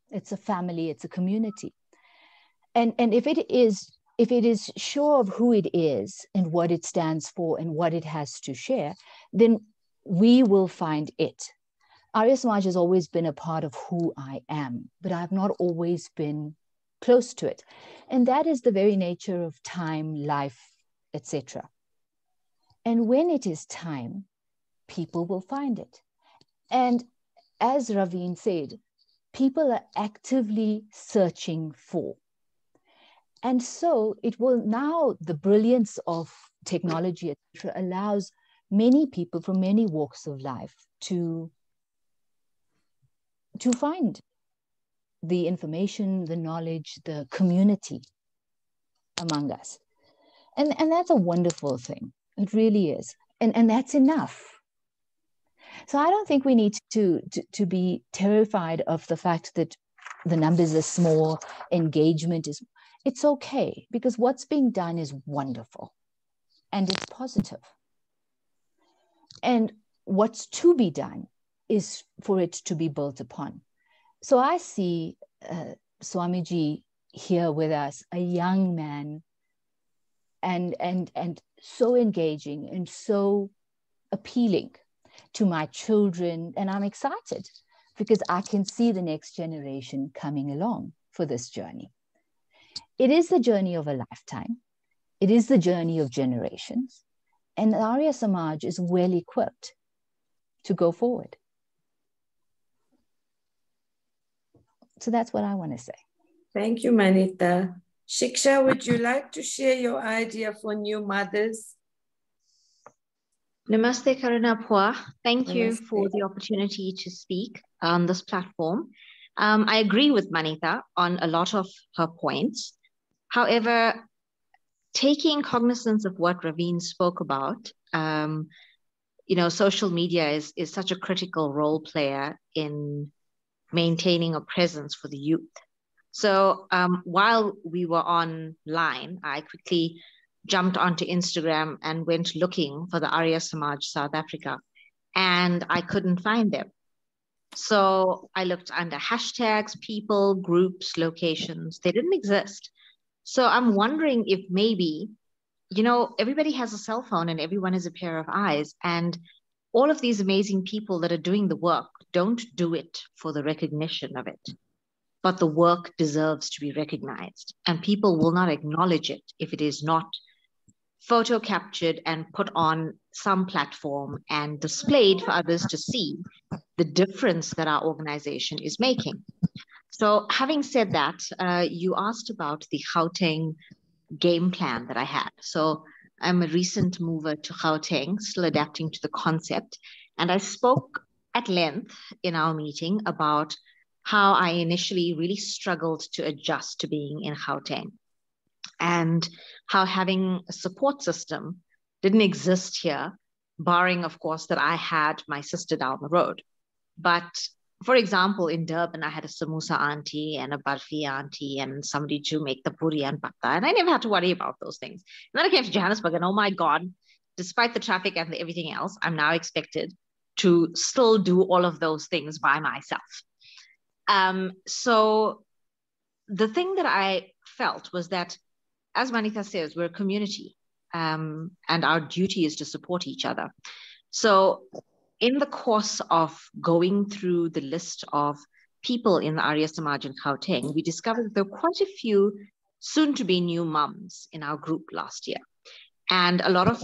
It's a family, it's a community. And if it is sure of who it is and what it stands for and what it has to share, then we will find it. Arya Samaj has always been a part of who I am, but I've not always been close to it. And that is the very nature of time, life, etc. And when it is time, people will find it. And as Raveen said, people are actively searching for. And so it will now, the brilliance of technology, etc., allows many people from many walks of life to find the information, the knowledge, the community among us. And that's a wonderful thing. It really is. And that's enough. So I don't think we need to be terrified of the fact that the numbers are small, engagement is, it's okay, because what's being done is wonderful and it's positive. And what's to be done is for it to be built upon. So I see Swamiji here with us, a young man, and so engaging and so appealing to my children. And I'm excited because I can see the next generation coming along for this journey. It is the journey of a lifetime. It is the journey of generations. And Arya Samaj is well equipped to go forward. So that's what I want to say. Thank you, Manita. Shiksha, would you like to share your idea for new mothers? Namaste, Karuna Pua. Thank you for the opportunity to speak on this platform. I agree with Manita on a lot of her points. However, taking cognizance of what Raveen spoke about, social media is such a critical role player in maintaining a presence for the youth. So while we were online, I quickly jumped onto Instagram and went looking for the Arya Samaj South Africa, and I couldn't find them. So I looked under hashtags, people, groups, locations. They didn't exist. So I'm wondering if maybe, everybody has a cell phone and everyone is a pair of eyes, and all of these amazing people that are doing the work don't do it for the recognition of it. But the work deserves to be recognized, and people will not acknowledge it if it is not photo captured and put on some platform and displayed for others to see the difference that our organization is making. So having said that, you asked about the Gauteng game plan that I had. So I'm a recent mover to Gauteng, still adapting to the concept. And I spoke at length in our meeting about how I initially really struggled to adjust to being in Gauteng, and how having a support system didn't exist here, barring, of course, that I had my sister down the road. But for example, in Durban, I had a samosa auntie and a barfi auntie and somebody to make the puri and patta, and I never had to worry about those things. And then I came to Johannesburg, and oh my God, despite the traffic and everything else, I'm now expected to still do all of those things by myself. So the thing that I felt was that, as Manita says, we're a community, and our duty is to support each other. So in the course of going through the list of people in the Arya Samaj in Gauteng, we discovered that there were quite a few soon-to-be new mums in our group last year. And a lot of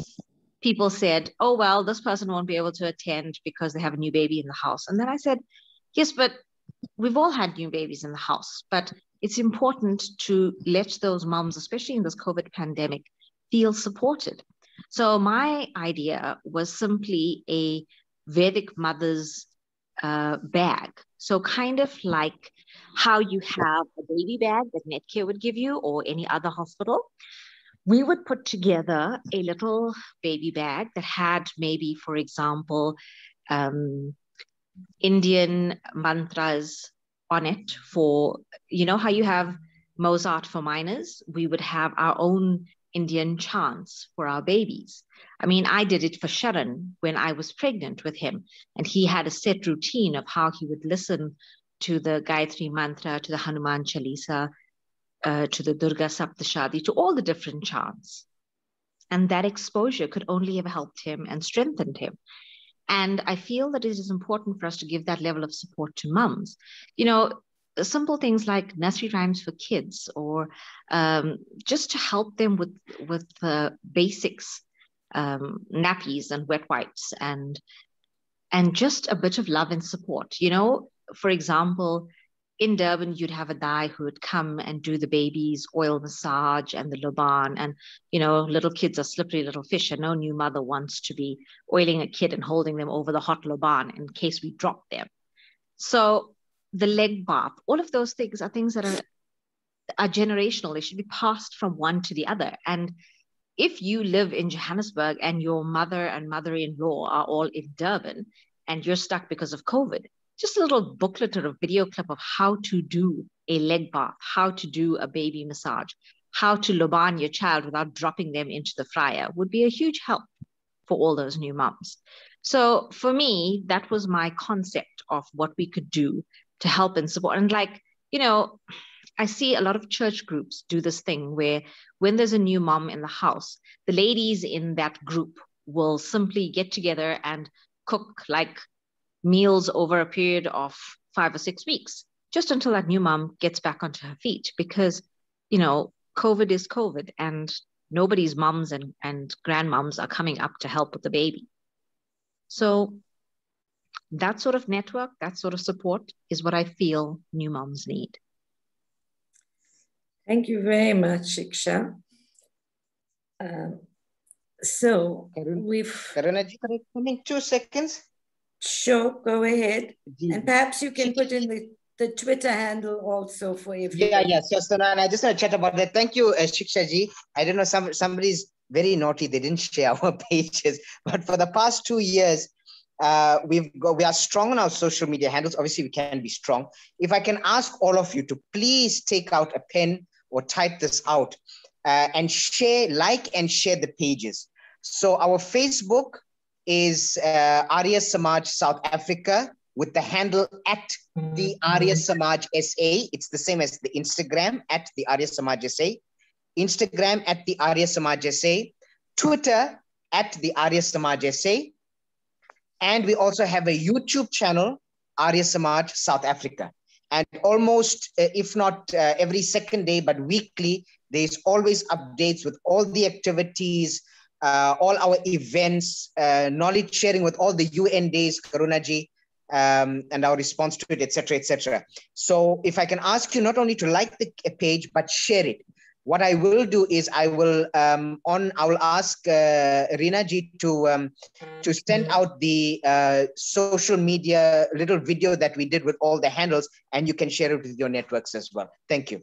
people said, oh, well, this person won't be able to attend because they have a new baby in the house. And then I said, yes, but we've all had new babies in the house, but it's important to let those moms, especially in this COVID pandemic, feel supported. So my idea was simply a Vedic mother's bag. So kind of like how you have a baby bag that Netcare would give you or any other hospital. We would put together a little baby bag that had maybe, for example, Indian mantras on it for, you know, how you have Mozart for minors? We would have our own Indian chants for our babies. I mean, I did it for Sharan when I was pregnant with him, and he had a set routine of how he would listen to the Gayatri mantra, to the Hanuman Chalisa, to the Durga Saptashadi, to all the different chants. And that exposure could only have helped him and strengthened him. And I feel that it is important for us to give that level of support to mums. You know, simple things like nursery rhymes for kids, or just to help them with basics, nappies and wet wipes, and just a bit of love and support. You know, for example, in Durban, you'd have a guy who would come and do the baby's oil massage and the Laban. And, you know, little kids are slippery little fish, and no new mother wants to be oiling a kid and holding them over the hot Laban in case we drop them. So the leg bath, all of those things are things that are generational. They should be passed from one to the other. And if you live in Johannesburg and your mother and mother-in-law are all in Durban and you're stuck because of COVID, just a little booklet or a video clip of how to do a leg bath, how to do a baby massage, how to Laban your child without dropping them into the fryer would be a huge help for all those new moms. So for me, that was my concept of what we could do to help and support. And like, you know, I see a lot of church groups do this thing where when there's a new mom in the house, the ladies in that group will simply get together and cook like meals over a period of 5 or 6 weeks, just until that new mom gets back onto her feet. Because, you know, COVID is COVID, and nobody's mums and grandmoms are coming up to help with the baby. So that sort of network, that sort of support is what I feel new moms need. Thank you very much, Shiksha. So we've... Karunaji, can I 2 seconds? Sure, go ahead. And perhaps you can put in the Twitter handle also for everybody. Yeah. So I just want to chat about that. Thank you, Shiksha ji. I don't know, somebody's very naughty. They didn't share our pages. But for the past 2 years, we are strong on our social media handles. Obviously, we can be strong. If I can ask all of you to please take out a pen or type this out and share, like and share the pages. So our Facebook is Arya Samaj South Africa with the handle at the Arya Samaj SA. It's the same as the Instagram at the Arya Samaj SA. Instagram at the Arya Samaj SA. Twitter at the Arya Samaj SA. And we also have a YouTube channel, Arya Samaj South Africa. And almost, if not every second day, but weekly, there's always updates with all the activities, all our events, knowledge sharing with all the UN days, Karunaji, and our response to it, etc., etc. So if I can ask you not only to like the page, but share it. What I will do is I will ask Reena ji to send out the social media little video that we did with all the handles, and you can share it with your networks as well. Thank you.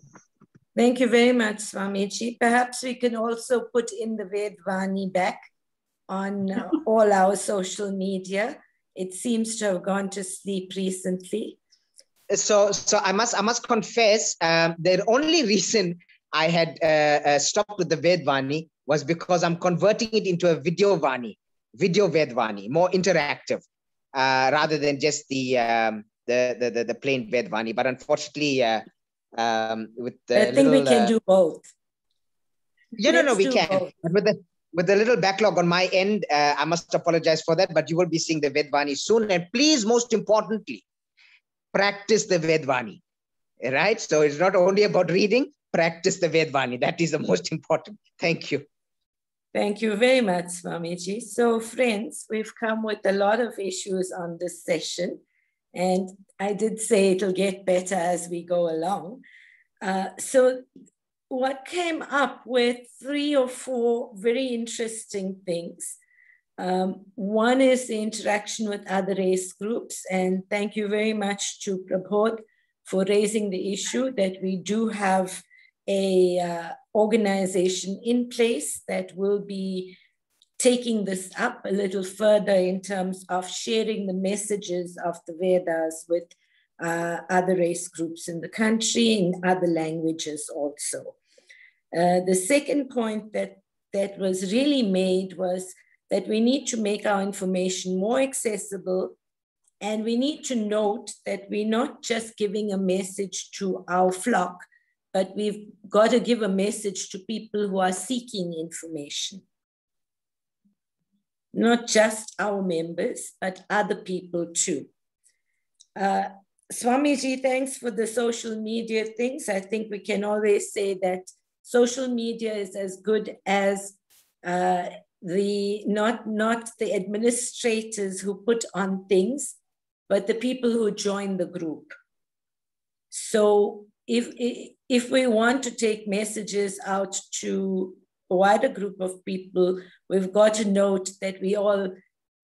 Thank you very much, Swamiji. Perhaps we can also put in the Vedvani back on all our social media. It seems to have gone to sleep recently. So I must confess, the only reason I had stopped with the Vedvani was because I'm converting it into a video Vedvani, more interactive, rather than just the plain Vedvani. But unfortunately, with the I think we can do both. Yeah, no, we can. But with the little backlog on my end, I must apologize for that. But you will be seeing the Vedvani soon. And please, most importantly, practice the Vedvani. Right? So it's not only about reading. Practice the Vedvani. That is the most important. Thank you. Thank you very much, Swamiji. So friends, we've come with a lot of issues on this session, and I did say it'll get better as we go along. So what came up with 3 or 4 very interesting things. One is the interaction with other race groups, and thank you very much to Prabodh for raising the issue that we do have a organization in place that will be taking this up a little further in terms of sharing the messages of the Vedas with other race groups in the country, in other languages also. The second point that was really made was that we need to make our information more accessible, and we need to note that we're not just giving a message to our flock, but we've got to give a message to people who are seeking information. Not just our members, but other people too. Swamiji, thanks for the social media things. I think we can always say that social media is as good as not the administrators who put on things, but the people who join the group. So if we want to take messages out to a wider group of people, we've got to note that we all,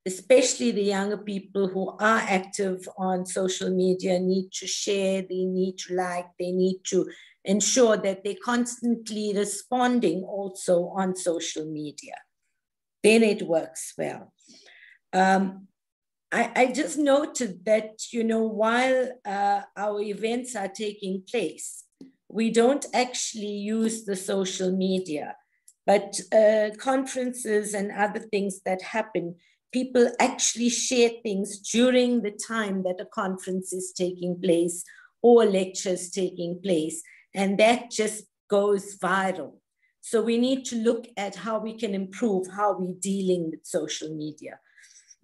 especially the younger people who are active on social media, need to share, they need to like, they need to ensure that they're constantly responding also on social media. Then it works well. I just noted that, you know, while our events are taking place, we don't actually use the social media, but conferences and other things that happen, people actually share things during the time that a conference is taking place or lectures taking place, and that just goes viral. So we need to look at how we can improve how we're dealing with social media.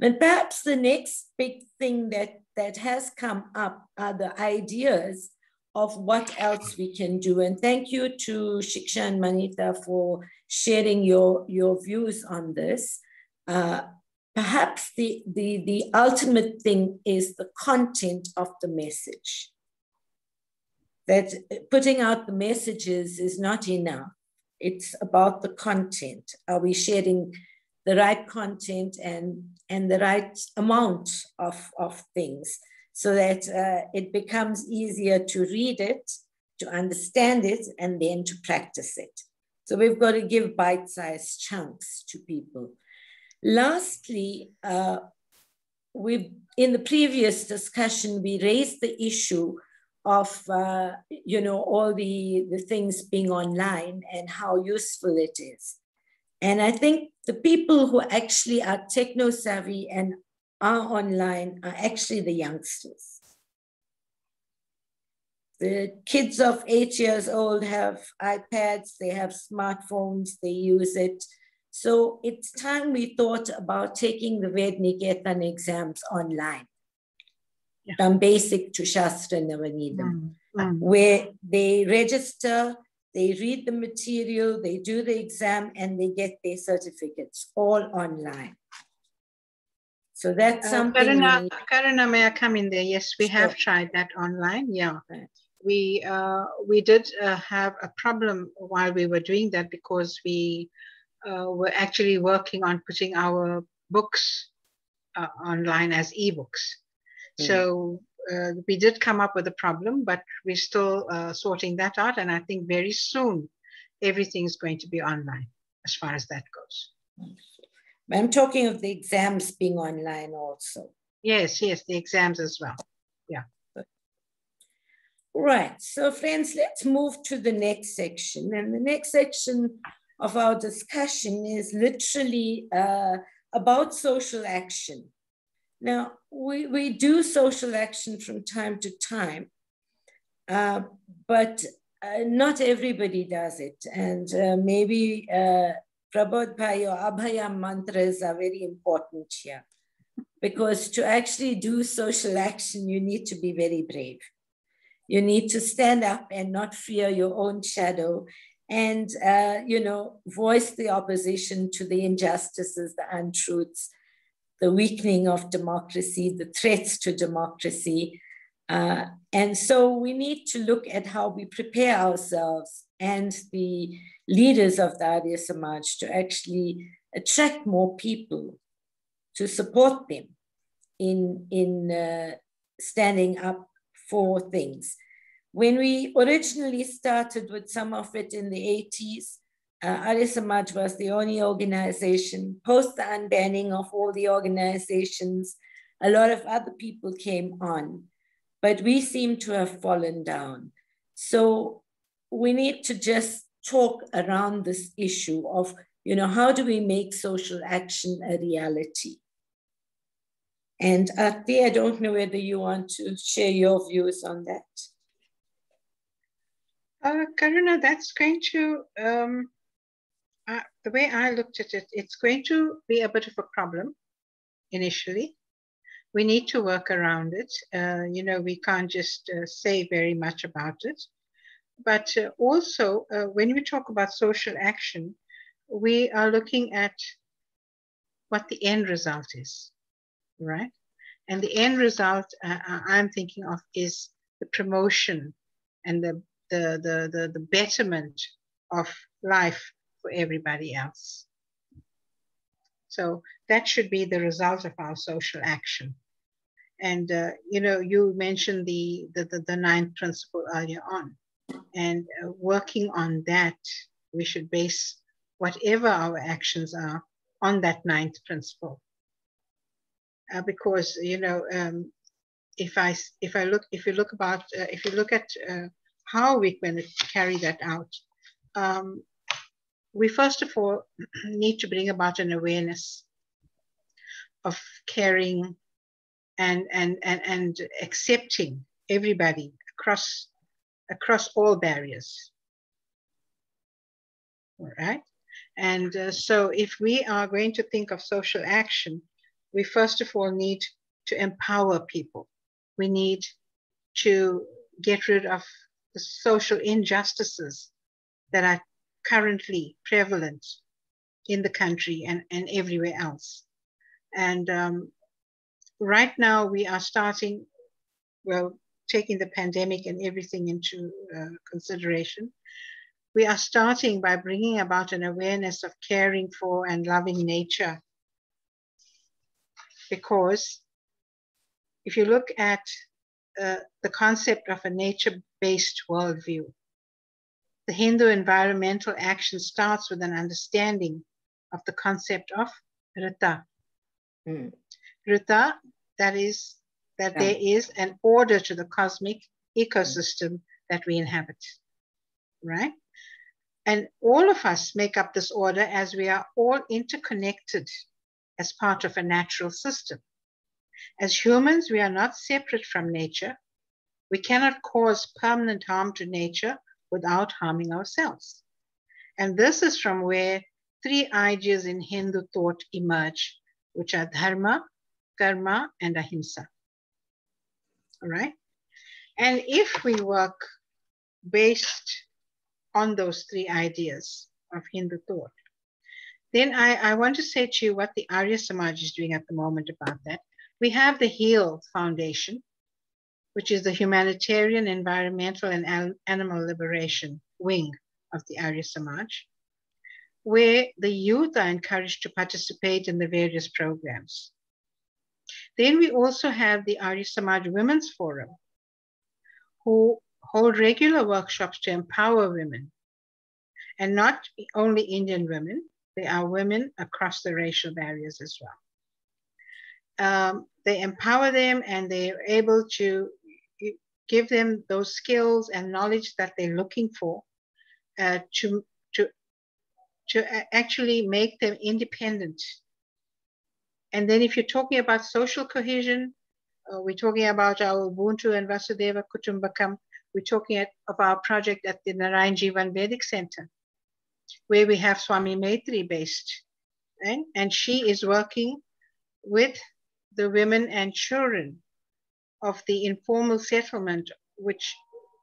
And perhaps the next big thing that has come up are the ideas of what else we can do. And thank you to Shiksha and Manita for sharing your views on this. Perhaps the ultimate thing is the content of the message. That putting out the messages is not enough. It's about the content. Are we sharing the right content and the right amount of things so that it becomes easier to read it, to understand it, and then to practice it. So we've got to give bite-sized chunks to people. Lastly, in the previous discussion, we raised the issue of you know, all the things being online and how useful it is. And I think the people who actually are techno-savvy and are online are actually the youngsters. The kids of 8 years old have iPads, they have smartphones, they use it. So it's time we thought about taking the Vedniketan exams online. From basic to Shastra Navanidam, where they register, they read the material, they do the exam, and they get their certificates all online. So that's something. Karuna, may I come in there? Yes, we have tried that online. Yeah, right. We did have a problem while we were doing that because we were actually working on putting our books online as ebooks. So we did come up with a problem, but we're still sorting that out. And I think very soon, everything's going to be online as far as that goes. I'm talking of the exams being online also. Yes, the exams as well. Yeah. Right. So friends, let's move to the next section. And the next section of our discussion is literally about social action. Now, we do social action from time to time, but not everybody does it. And maybe Prabodh Bhai or Abhaya mantras are very important here, because to actually do social action, you need to be very brave. You need to stand up and not fear your own shadow and, voice the opposition to the injustices, the untruths, the weakening of democracy, the threats to democracy. And so we need to look at how we prepare ourselves and the leaders of the Arya Samaj to actually attract more people to support them in standing up for things. When we originally started with some of it in the 80s, Arya Samaj was the only organization. Post the unbanning of all the organizations, a lot of other people came on, but we seem to have fallen down. So we need to just talk around this issue of, how do we make social action a reality? And Ati, I don't know whether you want to share your views on that. Karuna, that's going to, the way I looked at it, it's going to be a bit of a problem initially. We need to work around it. We can't just say very much about it. But also, when we talk about social action, we are looking at what the end result is, right? And the end result I'm thinking of is the promotion and the betterment of life for everybody else. So that should be the result of our social action. And you mentioned the ninth principle earlier on, and working on that, we should base whatever our actions are on that ninth principle. Because if you look at how we're going to carry that out, we first of all need to bring about an awareness of caring and accepting everybody across all barriers. All right. And so if we are going to think of social action, we first of all need to empower people. We need to get rid of the social injustices that are currently prevalent in the country and everywhere else. And right now we are starting, well, taking the pandemic and everything into consideration. We are starting by bringing about an awareness of caring for and loving nature. Because if you look at the concept of a nature-based worldview, the Hindu environmental action starts with an understanding of the concept of Rita. Rita, that there is an order to the cosmic ecosystem that we inhabit, right? And all of us make up this order as we are all interconnected as part of a natural system. As humans, we are not separate from nature. We cannot cause permanent harm to nature without harming ourselves. And this is from where three ideas in Hindu thought emerge, which are dharma, karma, and ahimsa. All right? And if we work based on those three ideas of Hindu thought, then I want to say to you what the Arya Samaj is doing at the moment about that. We have the HEAL Foundation, which is the Humanitarian, Environmental, and Animal Liberation wing of the Arya Samaj, where the youth are encouraged to participate in the various programs. Then we also have the Arya Samaj Women's Forum, who hold regular workshops to empower women, and not only Indian women, they are women across the racial barriers as well. They empower them and they're able to give them those skills and knowledge that they're looking for to actually make them independent. And then if you're talking about social cohesion, we're talking about our Ubuntu and Vasudeva Kutumbakam, we're talking of our project at the Narayan Jivan Vedic Center, where we have Swami Maitri based. Right? And she is working with the women and children of the informal settlement, which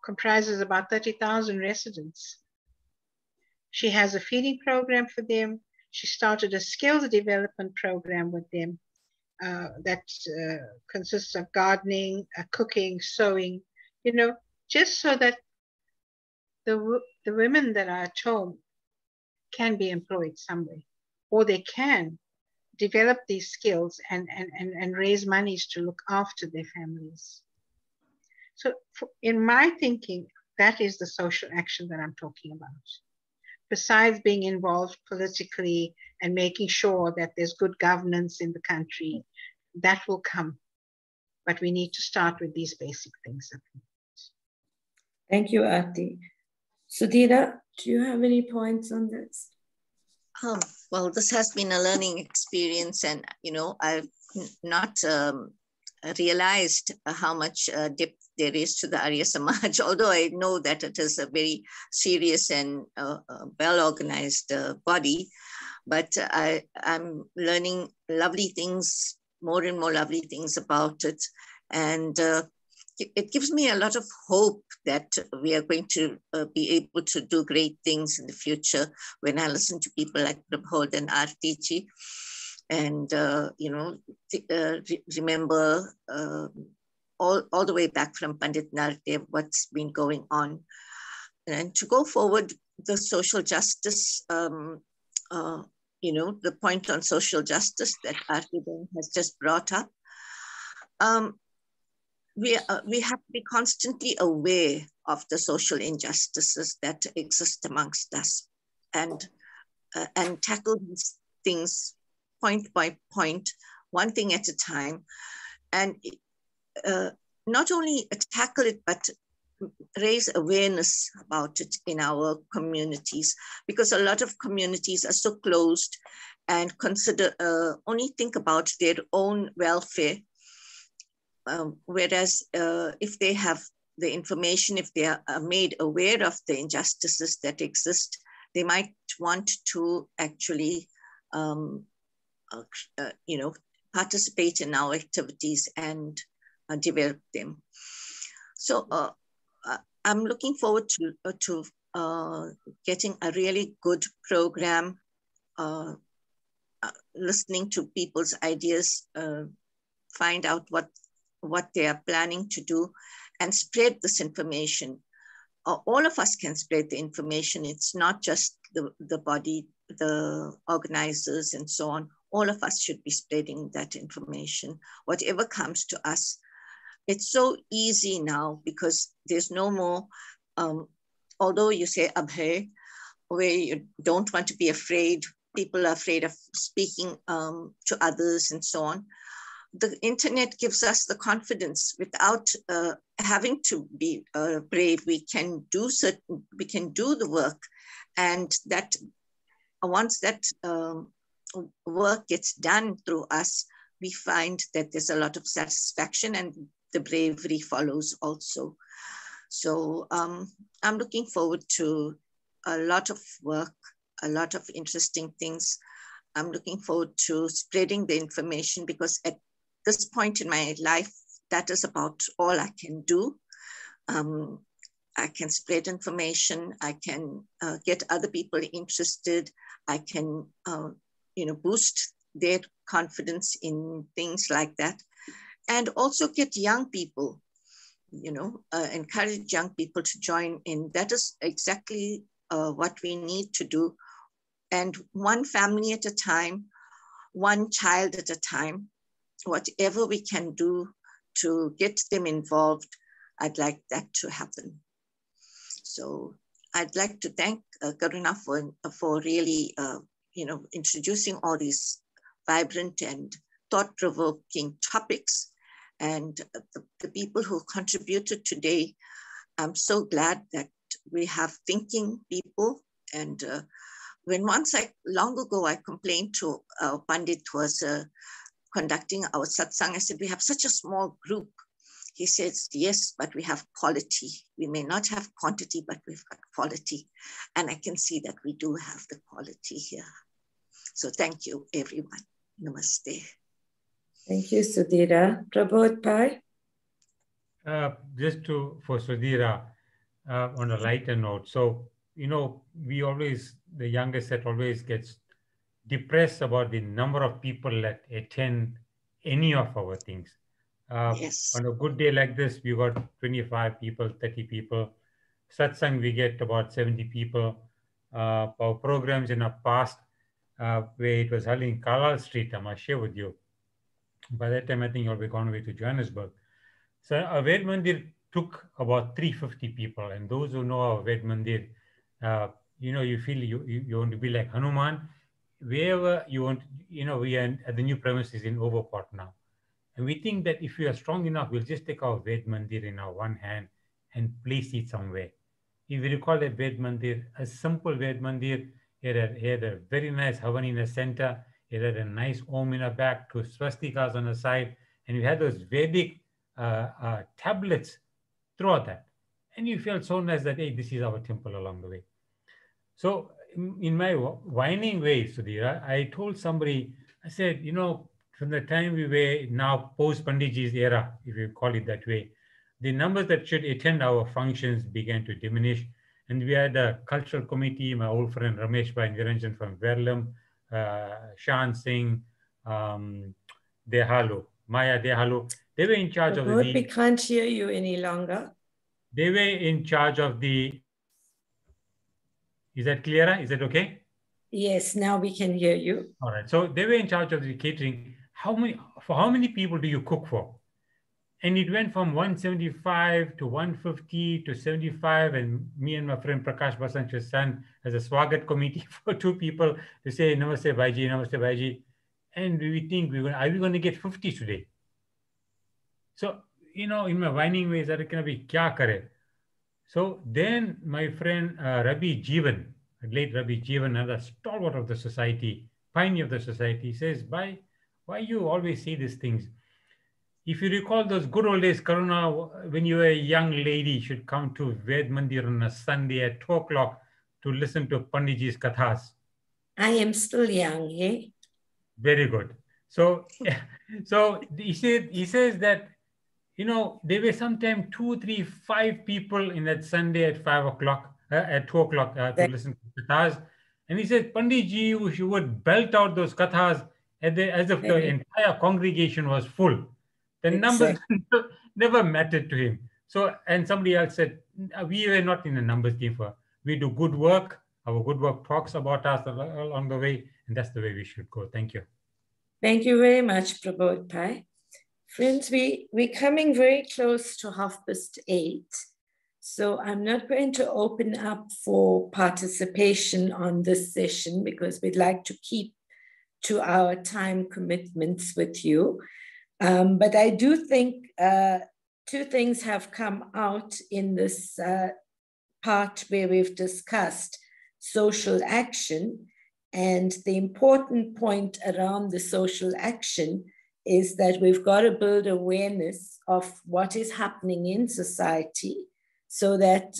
comprises about 30,000 residents. She has a feeding program for them. She started a skills development program with them that consists of gardening, cooking, sewing, you know, just so that the women that are at home can be employed somewhere, or they can develop these skills and raise monies to look after their families. So in my thinking, that is the social action that I'm talking about. Besides being involved politically and making sure that there's good governance in the country, that will come. But we need to start with these basic things. Thank you, Aarti. Sudhira, do you have any points on this? Well, this has been a learning experience, and you know, I've not realized how much depth there is to the Arya Samaj, although I know that it is a very serious and well-organized body, but I'm learning lovely things, more and more lovely things about it. And it gives me a lot of hope that we are going to be able to do great things in the future when I listen to people like Prabhodh and Aarti, and you know, remember all the way back from Pandit Nardev what's been going on, and to go forward the social justice. You know, the point on social justice that Aarti has just brought up. We have to be constantly aware of the social injustices that exist amongst us, and tackle these things point by point, one thing at a time, and not only tackle it, but raise awareness about it in our communities, because a lot of communities are so closed and consider only think about their own welfare. Whereas if they have the information, if they are made aware of the injustices that exist, they might want to actually, you know, participate in our activities and develop them. So I'm looking forward to getting a really good program, listening to people's ideas, find out what they are planning to do, and spread this information. All of us can spread the information. It's not just the body, the organizers and so on. All of us should be spreading that information, whatever comes to us. It's so easy now because there's no more, although you say abhay, where you don't want to be afraid, people are afraid of speaking to others and so on. The internet gives us the confidence without having to be brave. We can do the work, and that once that work gets done through us, we find that there's a lot of satisfaction and the bravery follows also. So I'm looking forward to a lot of work, a lot of interesting things. I'm looking forward to spreading the information, because at this point in my life, that is about all I can do. I can spread information. I can get other people interested. I can, you know, boost their confidence in things like that, and also get young people, you know, encourage young people to join in. That is exactly what we need to do. And one family at a time, one child at a time, whatever we can do to get them involved, I'd like that to happen. So I'd like to thank Karuna for really, you know, introducing all these vibrant and thought-provoking topics. And the people who contributed today, I'm so glad that we have thinking people. And long ago, I complained to Pandit who was conducting our satsang. I said, we have such a small group. He says, yes, but we have quality. We may not have quantity, but we've got quality. And I can see that we do have the quality here. So thank you, everyone. Namaste. Thank you, Sudhira. Prabodh Bhai? Just for Sudhira, on a lighter note. So you know, the youngest set always gets depressed about the number of people that attend any of our things. Yes. On a good day like this, we got 25 people, 30 people. Satsang, we get about 70 people. Our programs in the past, where it was held in Kalal Street, I must share with you. By that time, I think you'll be gone away to Johannesburg. So our Ved Mandir took about 350 people. And those who know our Ved Mandir, you know, you feel you want to be like Hanuman. Wherever you want, you know, we are at the new premises in Overport now. And we think that if we are strong enough, we'll just take our Ved Mandir in our one hand and place it somewhere. If you recall that Ved Mandir, a simple Ved Mandir, it had a very nice Havan in the center, it had a nice Om in the back, two swastikas on the side, and we had those Vedic tablets throughout that. And you felt so nice that, hey, this is our temple along the way. So in my whining way, Sudhir, I told somebody, I said, you know, from the time we were now post Panditji's era, if you call it that way, the numbers that should attend our functions began to diminish. And we had a cultural committee, my old friend Ramesh Bhai Niranjan from Verlam, Shan Singh, Dehalu, Maya Dehalu. They were in charge of We can't hear you any longer. They were in charge of the. Is that clearer? Is that okay? Yes, now we can hear you. All right. So they were in charge of the catering. For how many people do you cook for? And it went from 175 to 150 to 75. And me and my friend Prakash Basanch's son as a Swagat committee for 2 people to say, Namaste Bhaiji, Namaste Bhaiji. And we think, are we going to get 50 today? So, you know, in my whining ways, that can be kya kare? So then my friend Rabi Jeevan, late Rabi Jeevan, another stalwart of the society, pioneer of the society, says, why you always say these things? If you recall those good old days, Karuna, when you were a young lady, should come to Ved Mandir on a Sunday at 2 o'clock to listen to Panditji's kathas. I am still young, eh? Very good. So, so he says that, you know, there were sometimes 2, 3, 5 people in that Sunday at 5 o'clock, at 2 o'clock to listen to kathas. And he said, Panditji, you would belt out those kathas as if the entire congregation was full. The numbers never mattered to him. So, and somebody else said, we were not in the numbers game for. We do good work. Our good work talks about us along the way. And that's the way we should go. Thank you. Thank you very much, Prabodh Bhai. Friends, we're coming very close to 8:30. So I'm not going to open up for participation on this session because we'd like to keep to our time commitments with you. But I do think 2 things have come out in this part where we've discussed social action. And the important point around the social action is that we've got to build awareness of what is happening in society so that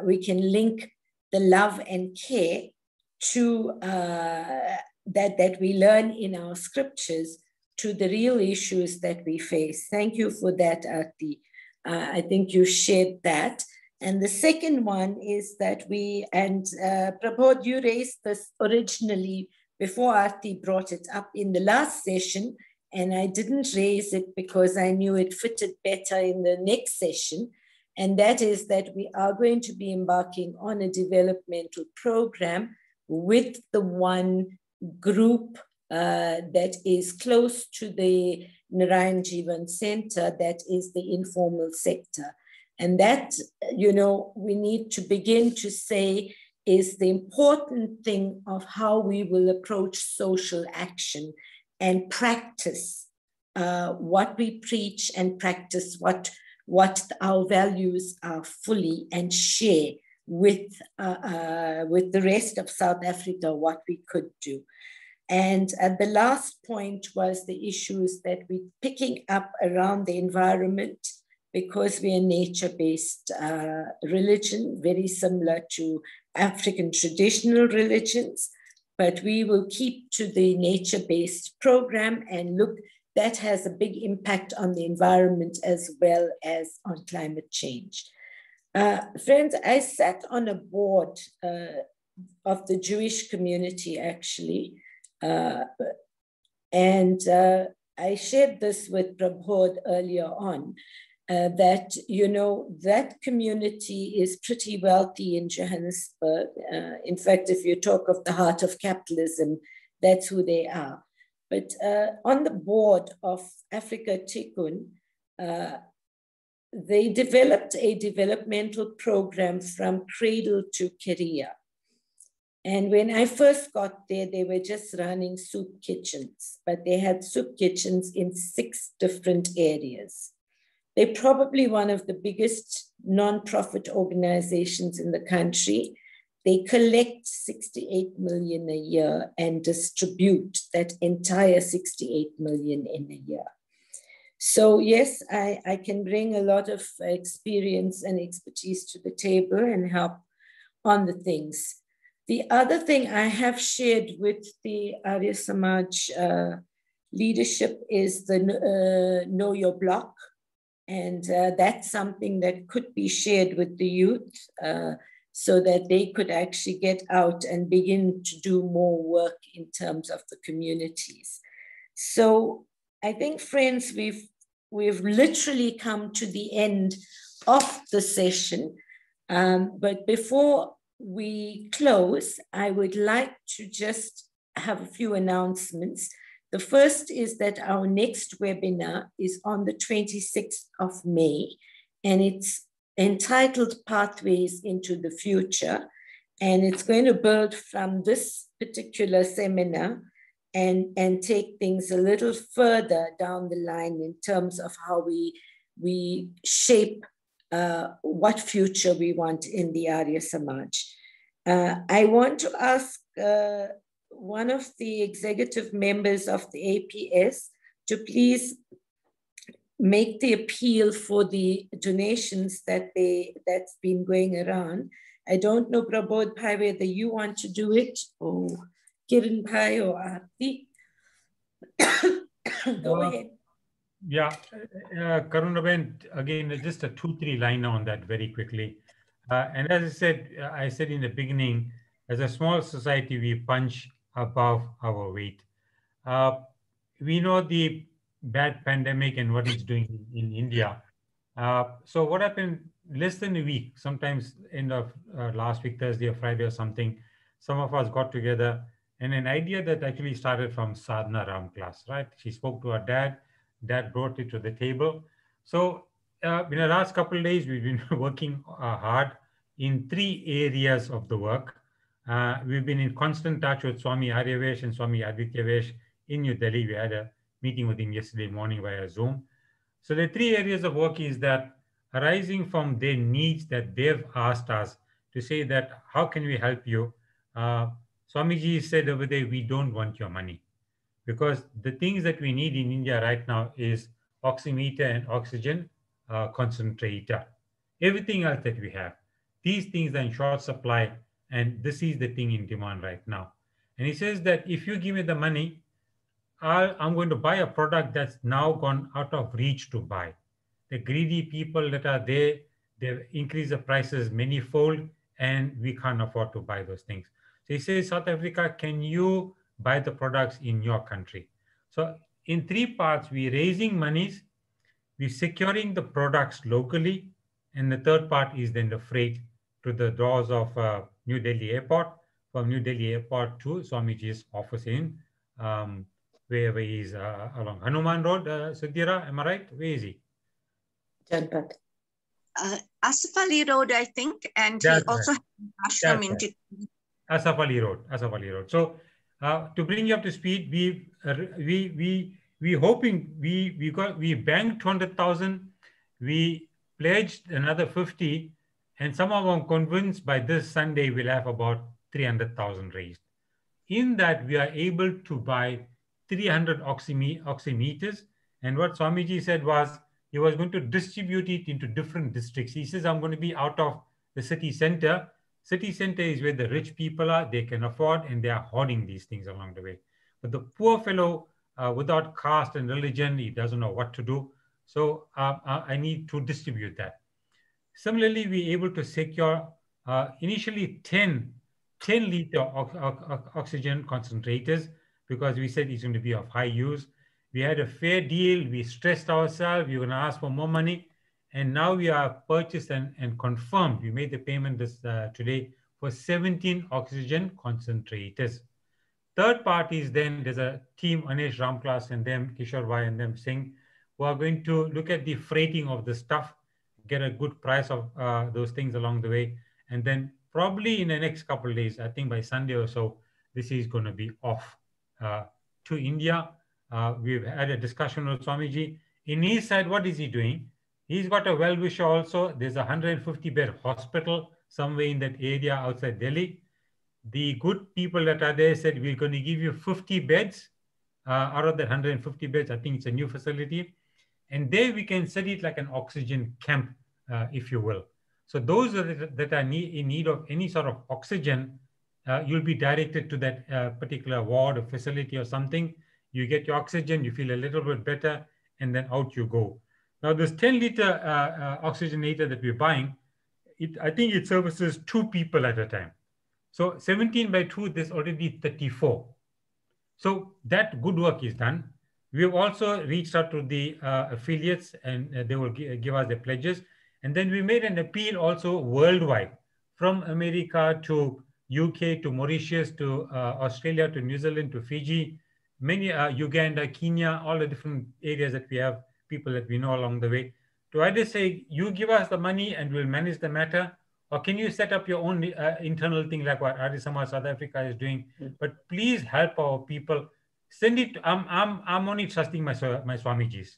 we can link the love and care to that we learn in our scriptures to the real issues that we face. Thank you for that, Aarti. I think you shared that. And the second one is that Prabodh, you raised this originally before Aarti brought it up in the last session, and I didn't raise it because I knew it fitted better in the next session. And that is that we are going to be embarking on a developmental program with the one group that is close to the Narayan Jeevan Center, that is the informal sector. And that, you know, we need to begin to say is the important thing of how we will approach social action and practice what we preach and practice what our values are fully and share with the rest of South Africa what we could do. And the last point was the issues that we're picking up around the environment, because we're a nature-based religion, very similar to African traditional religions, but we will keep to the nature-based program and look, that has a big impact on the environment as well as on climate change. Friends, I sat on a board of the Jewish community, actually, and I shared this with Prabodh earlier on, that, you know, that community is pretty wealthy in Johannesburg. In fact, if you talk of the heart of capitalism, that's who they are. But on the board of Africa Tikkun, they developed a developmental program from cradle to career. And when I first got there, they were just running soup kitchens, but they had soup kitchens in 6 different areas. They're probably one of the biggest non-profit organizations in the country. They collect 68 million a year and distribute that entire 68 million in a year. So yes, I can bring a lot of experience and expertise to the table and help on the things. The other thing I have shared with the Arya Samaj leadership is the Know Your Block. And that's something that could be shared with the youth so that they could actually get out and begin to do more work in terms of the communities. So I think, friends, we've literally come to the end of the session. But before we close, I would like to just have a few announcements. The first is that our next webinar is on the 26th of May, and it's entitled Pathways into the Future. And it's going to build from this particular seminar and take things a little further down the line in terms of how we shape what future we want in the Arya Samaj. I want to ask one of the executive members of the APS to please make the appeal for the donations that's been going around. I don't know, Prabodh Bhai, whether you want to do it, or Kiran Bhai or Aarti. Go ahead. Yeah, Karunaben, again, just a 2-3 liner on that very quickly. And as I said in the beginning, as a small society, we punch above our weight. We know the bad pandemic and what it's doing in India. So what happened less than a week, sometimes end of last week, Thursday or Friday or something, some of us got together, and an idea that actually started from Sadhana Ram class, right? She spoke to her dad brought it to the table. So in the last couple of days, we've been working hard in 3 areas of the work. We've been in constant touch with Swami Aryavesh and Swami Adityavesh in New Delhi. We had a meeting with him yesterday morning via Zoom. So the 3 areas of work is that arising from their needs that they've asked us to say that, how can we help you? Swamiji said over there, we don't want your money, because the things that we need in India right now is oximeter and oxygen concentrator. Everything else that we have, these things are in short supply, and this is the thing in demand right now. And he says that if you give me the money, I'm going to buy a product that's now gone out of reach to buy. The greedy people that are there, they've increased the prices manyfold, and we can't afford to buy those things. So he says, South Africa, can you buy the products in your country? So in 3 parts, we're raising monies, we're securing the products locally, and the third part is then the freight to the doors of New Delhi Airport, from New Delhi Airport to Swamiji's office in wherever he is along Hanuman Road, Sudhira, am I right? Where is he? Janpat. Asif Ali Road, I think, and That's he also right. has ashram in Asaf Ali Road. So to bring you up to speed, we hoping we banked 200,000, we pledged another 50, and somehow I'm convinced by this Sunday we'll have about 300,000 raised. In that, we are able to buy 300 oximeters. And what Swamiji said was he was going to distribute it into different districts. He says, I'm going to be out of the city center. City center is where the rich people are, they can afford, and they are hoarding these things along the way. But the poor fellow without caste and religion, he doesn't know what to do. So I need to distribute that. Similarly, we're able to secure initially 10 liter oxygen concentrators, because we said it's going to be of high use. We had a fair deal. We stressed ourselves. We were going to ask for more money. And now we are purchased and confirmed. We made the payment this today for 17 oxygen concentrators. Third parties, then there's a team, Anesh Ramklas and them, Kishore Bhai and them, Singh, who are going to look at the freighting of the stuff, get a good price of those things along the way. And then probably in the next couple of days, I think by Sunday or so, this is going to be off to India. We've had a discussion with Swamiji. In his side, what is he doing? He's got a well-wisher also. There's a 150-bed hospital somewhere in that area outside Delhi. The good people that are there said, we're going to give you 50 beds out of that 150 beds. I think it's a new facility. And there we can set it like an oxygen camp, if you will. So those that are in need of any sort of oxygen, you'll be directed to that particular ward or facility or something. You get your oxygen, you feel a little bit better, and then out you go. Now, this 10-liter oxygenator that we're buying, I think it services 2 people at a time. So 17 by 2, there's already 34. So that good work is done. We have also reached out to the affiliates, and they will give us their pledges. And then we made an appeal also worldwide, from America to UK to Mauritius to Australia to New Zealand to Fiji, many Uganda, Kenya, all the different areas that we have people that we know along the way, to either say, you give us the money and we'll manage the matter, or can you set up your own internal thing like what Arya Samaj South Africa is doing? But please help our people. Send it. I'm only trusting my Swamijis,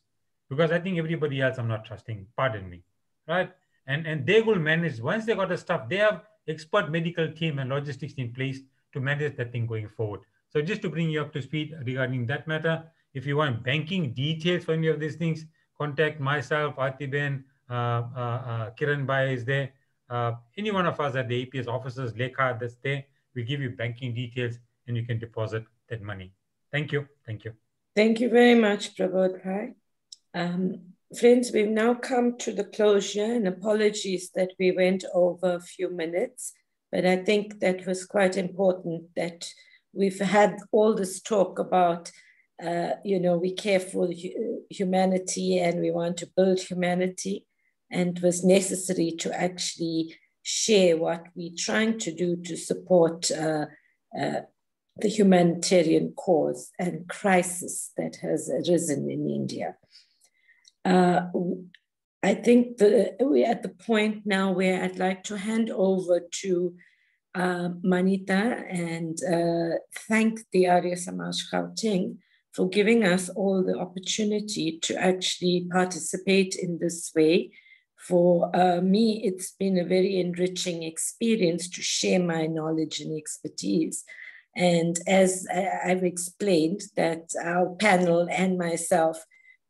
because I think everybody else I'm not trusting. Pardon me, right? And they will manage. Once they got the stuff, they have expert medical team and logistics in place to manage that thing going forward. So just to bring you up to speed regarding that matter, if you want banking details for any of these things, contact myself, Atiben, Kiran Bhai is there. Any one of us at the APS offices, Lekha, that's there, we give you banking details and you can deposit that money. Thank you. Thank you. Thank you very much, Prabodh Bhai. Friends, we've now come to the closure, and apologies that we went over a few minutes, but I think that was quite important that we've had all this talk about, we care for humanity and we want to build humanity. And it was necessary to actually share what we're trying to do to support the humanitarian cause and crisis that has arisen in India. I think we're at the point now where I'd like to hand over to Manita and thank the Arya Samaj Gauteng for giving us all the opportunity to actually participate in this way. For me, it's been a very enriching experience to share my knowledge and expertise. And as I've explained, that our panel and myself,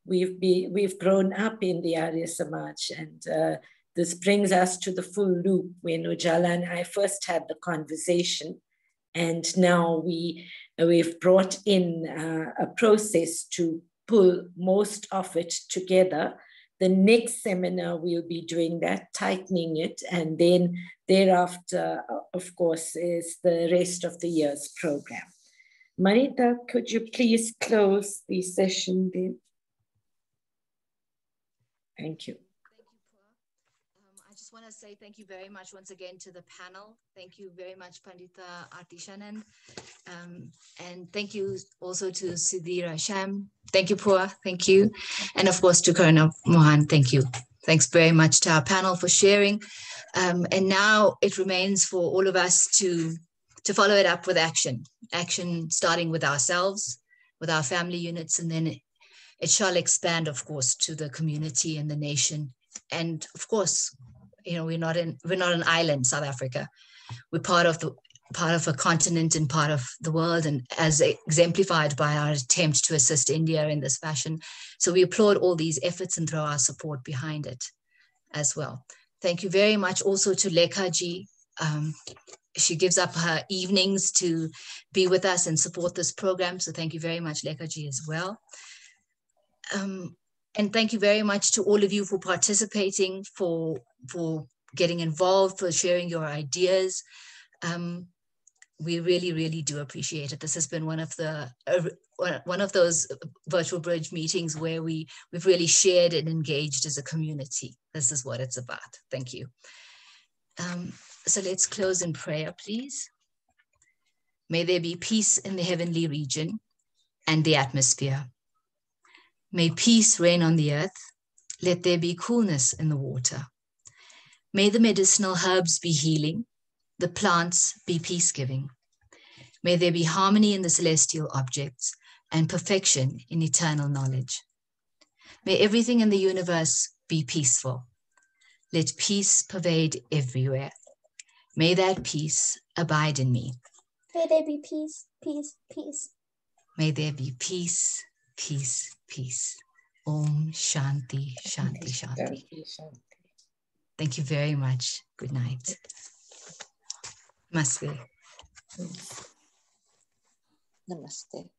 we've grown up in the Arya Samaj, and this brings us to the full loop when Ujala and I first had the conversation, and now we've brought in a process to pull most of it together. The next seminar, we'll be doing that, tightening it, and then thereafter, of course, is the rest of the year's program. Manita, could you please close the session then? Thank you. I just want to say thank you very much once again to the panel. Thank you very much, Pandita Artishanan. And thank you also to Sudhir Sham. Thank you, Pua. Thank you. And of course to Karna Mohan. Thank you. Thanks very much to our panel for sharing. And now it remains for all of us to follow it up with action. Action starting with ourselves, with our family units, and then it shall expand, of course, to the community and the nation. And of course, we're not an island, South Africa. We're part of a continent and part of the world, and as exemplified by our attempt to assist India in this fashion. So we applaud all these efforts and throw our support behind it as well. Thank you very much also to Lekha ji. She gives up her evenings to be with us and support this program. So thank you very much, Lekha ji, as well. And thank you very much to all of you for participating, for for getting involved, for sharing your ideas. We really, really do appreciate it. This has been one of those virtual bridge meetings where we've really shared and engaged as a community. This is what it's about. Thank you. So let's close in prayer, please. May there be peace in the heavenly region and the atmosphere. May peace reign on the earth. Let there be coolness in the water. May the medicinal herbs be healing, the plants be peace-giving. May there be harmony in the celestial objects and perfection in eternal knowledge. May everything in the universe be peaceful. Let peace pervade everywhere. May that peace abide in me. May there be peace, peace, peace. May there be peace, peace, peace. Om Shanti, Shanti, Shanti. Thank you very much. Good night. Namaste. Namaste.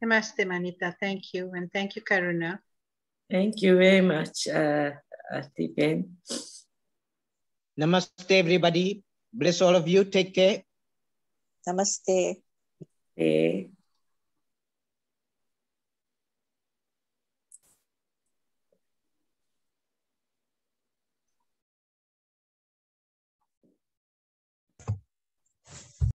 Namaste, Manita. Thank you. And thank you, Karuna. Thank you very much, Arti-Ben. Namaste, everybody. Bless all of you. Take care. Namaste. Okay.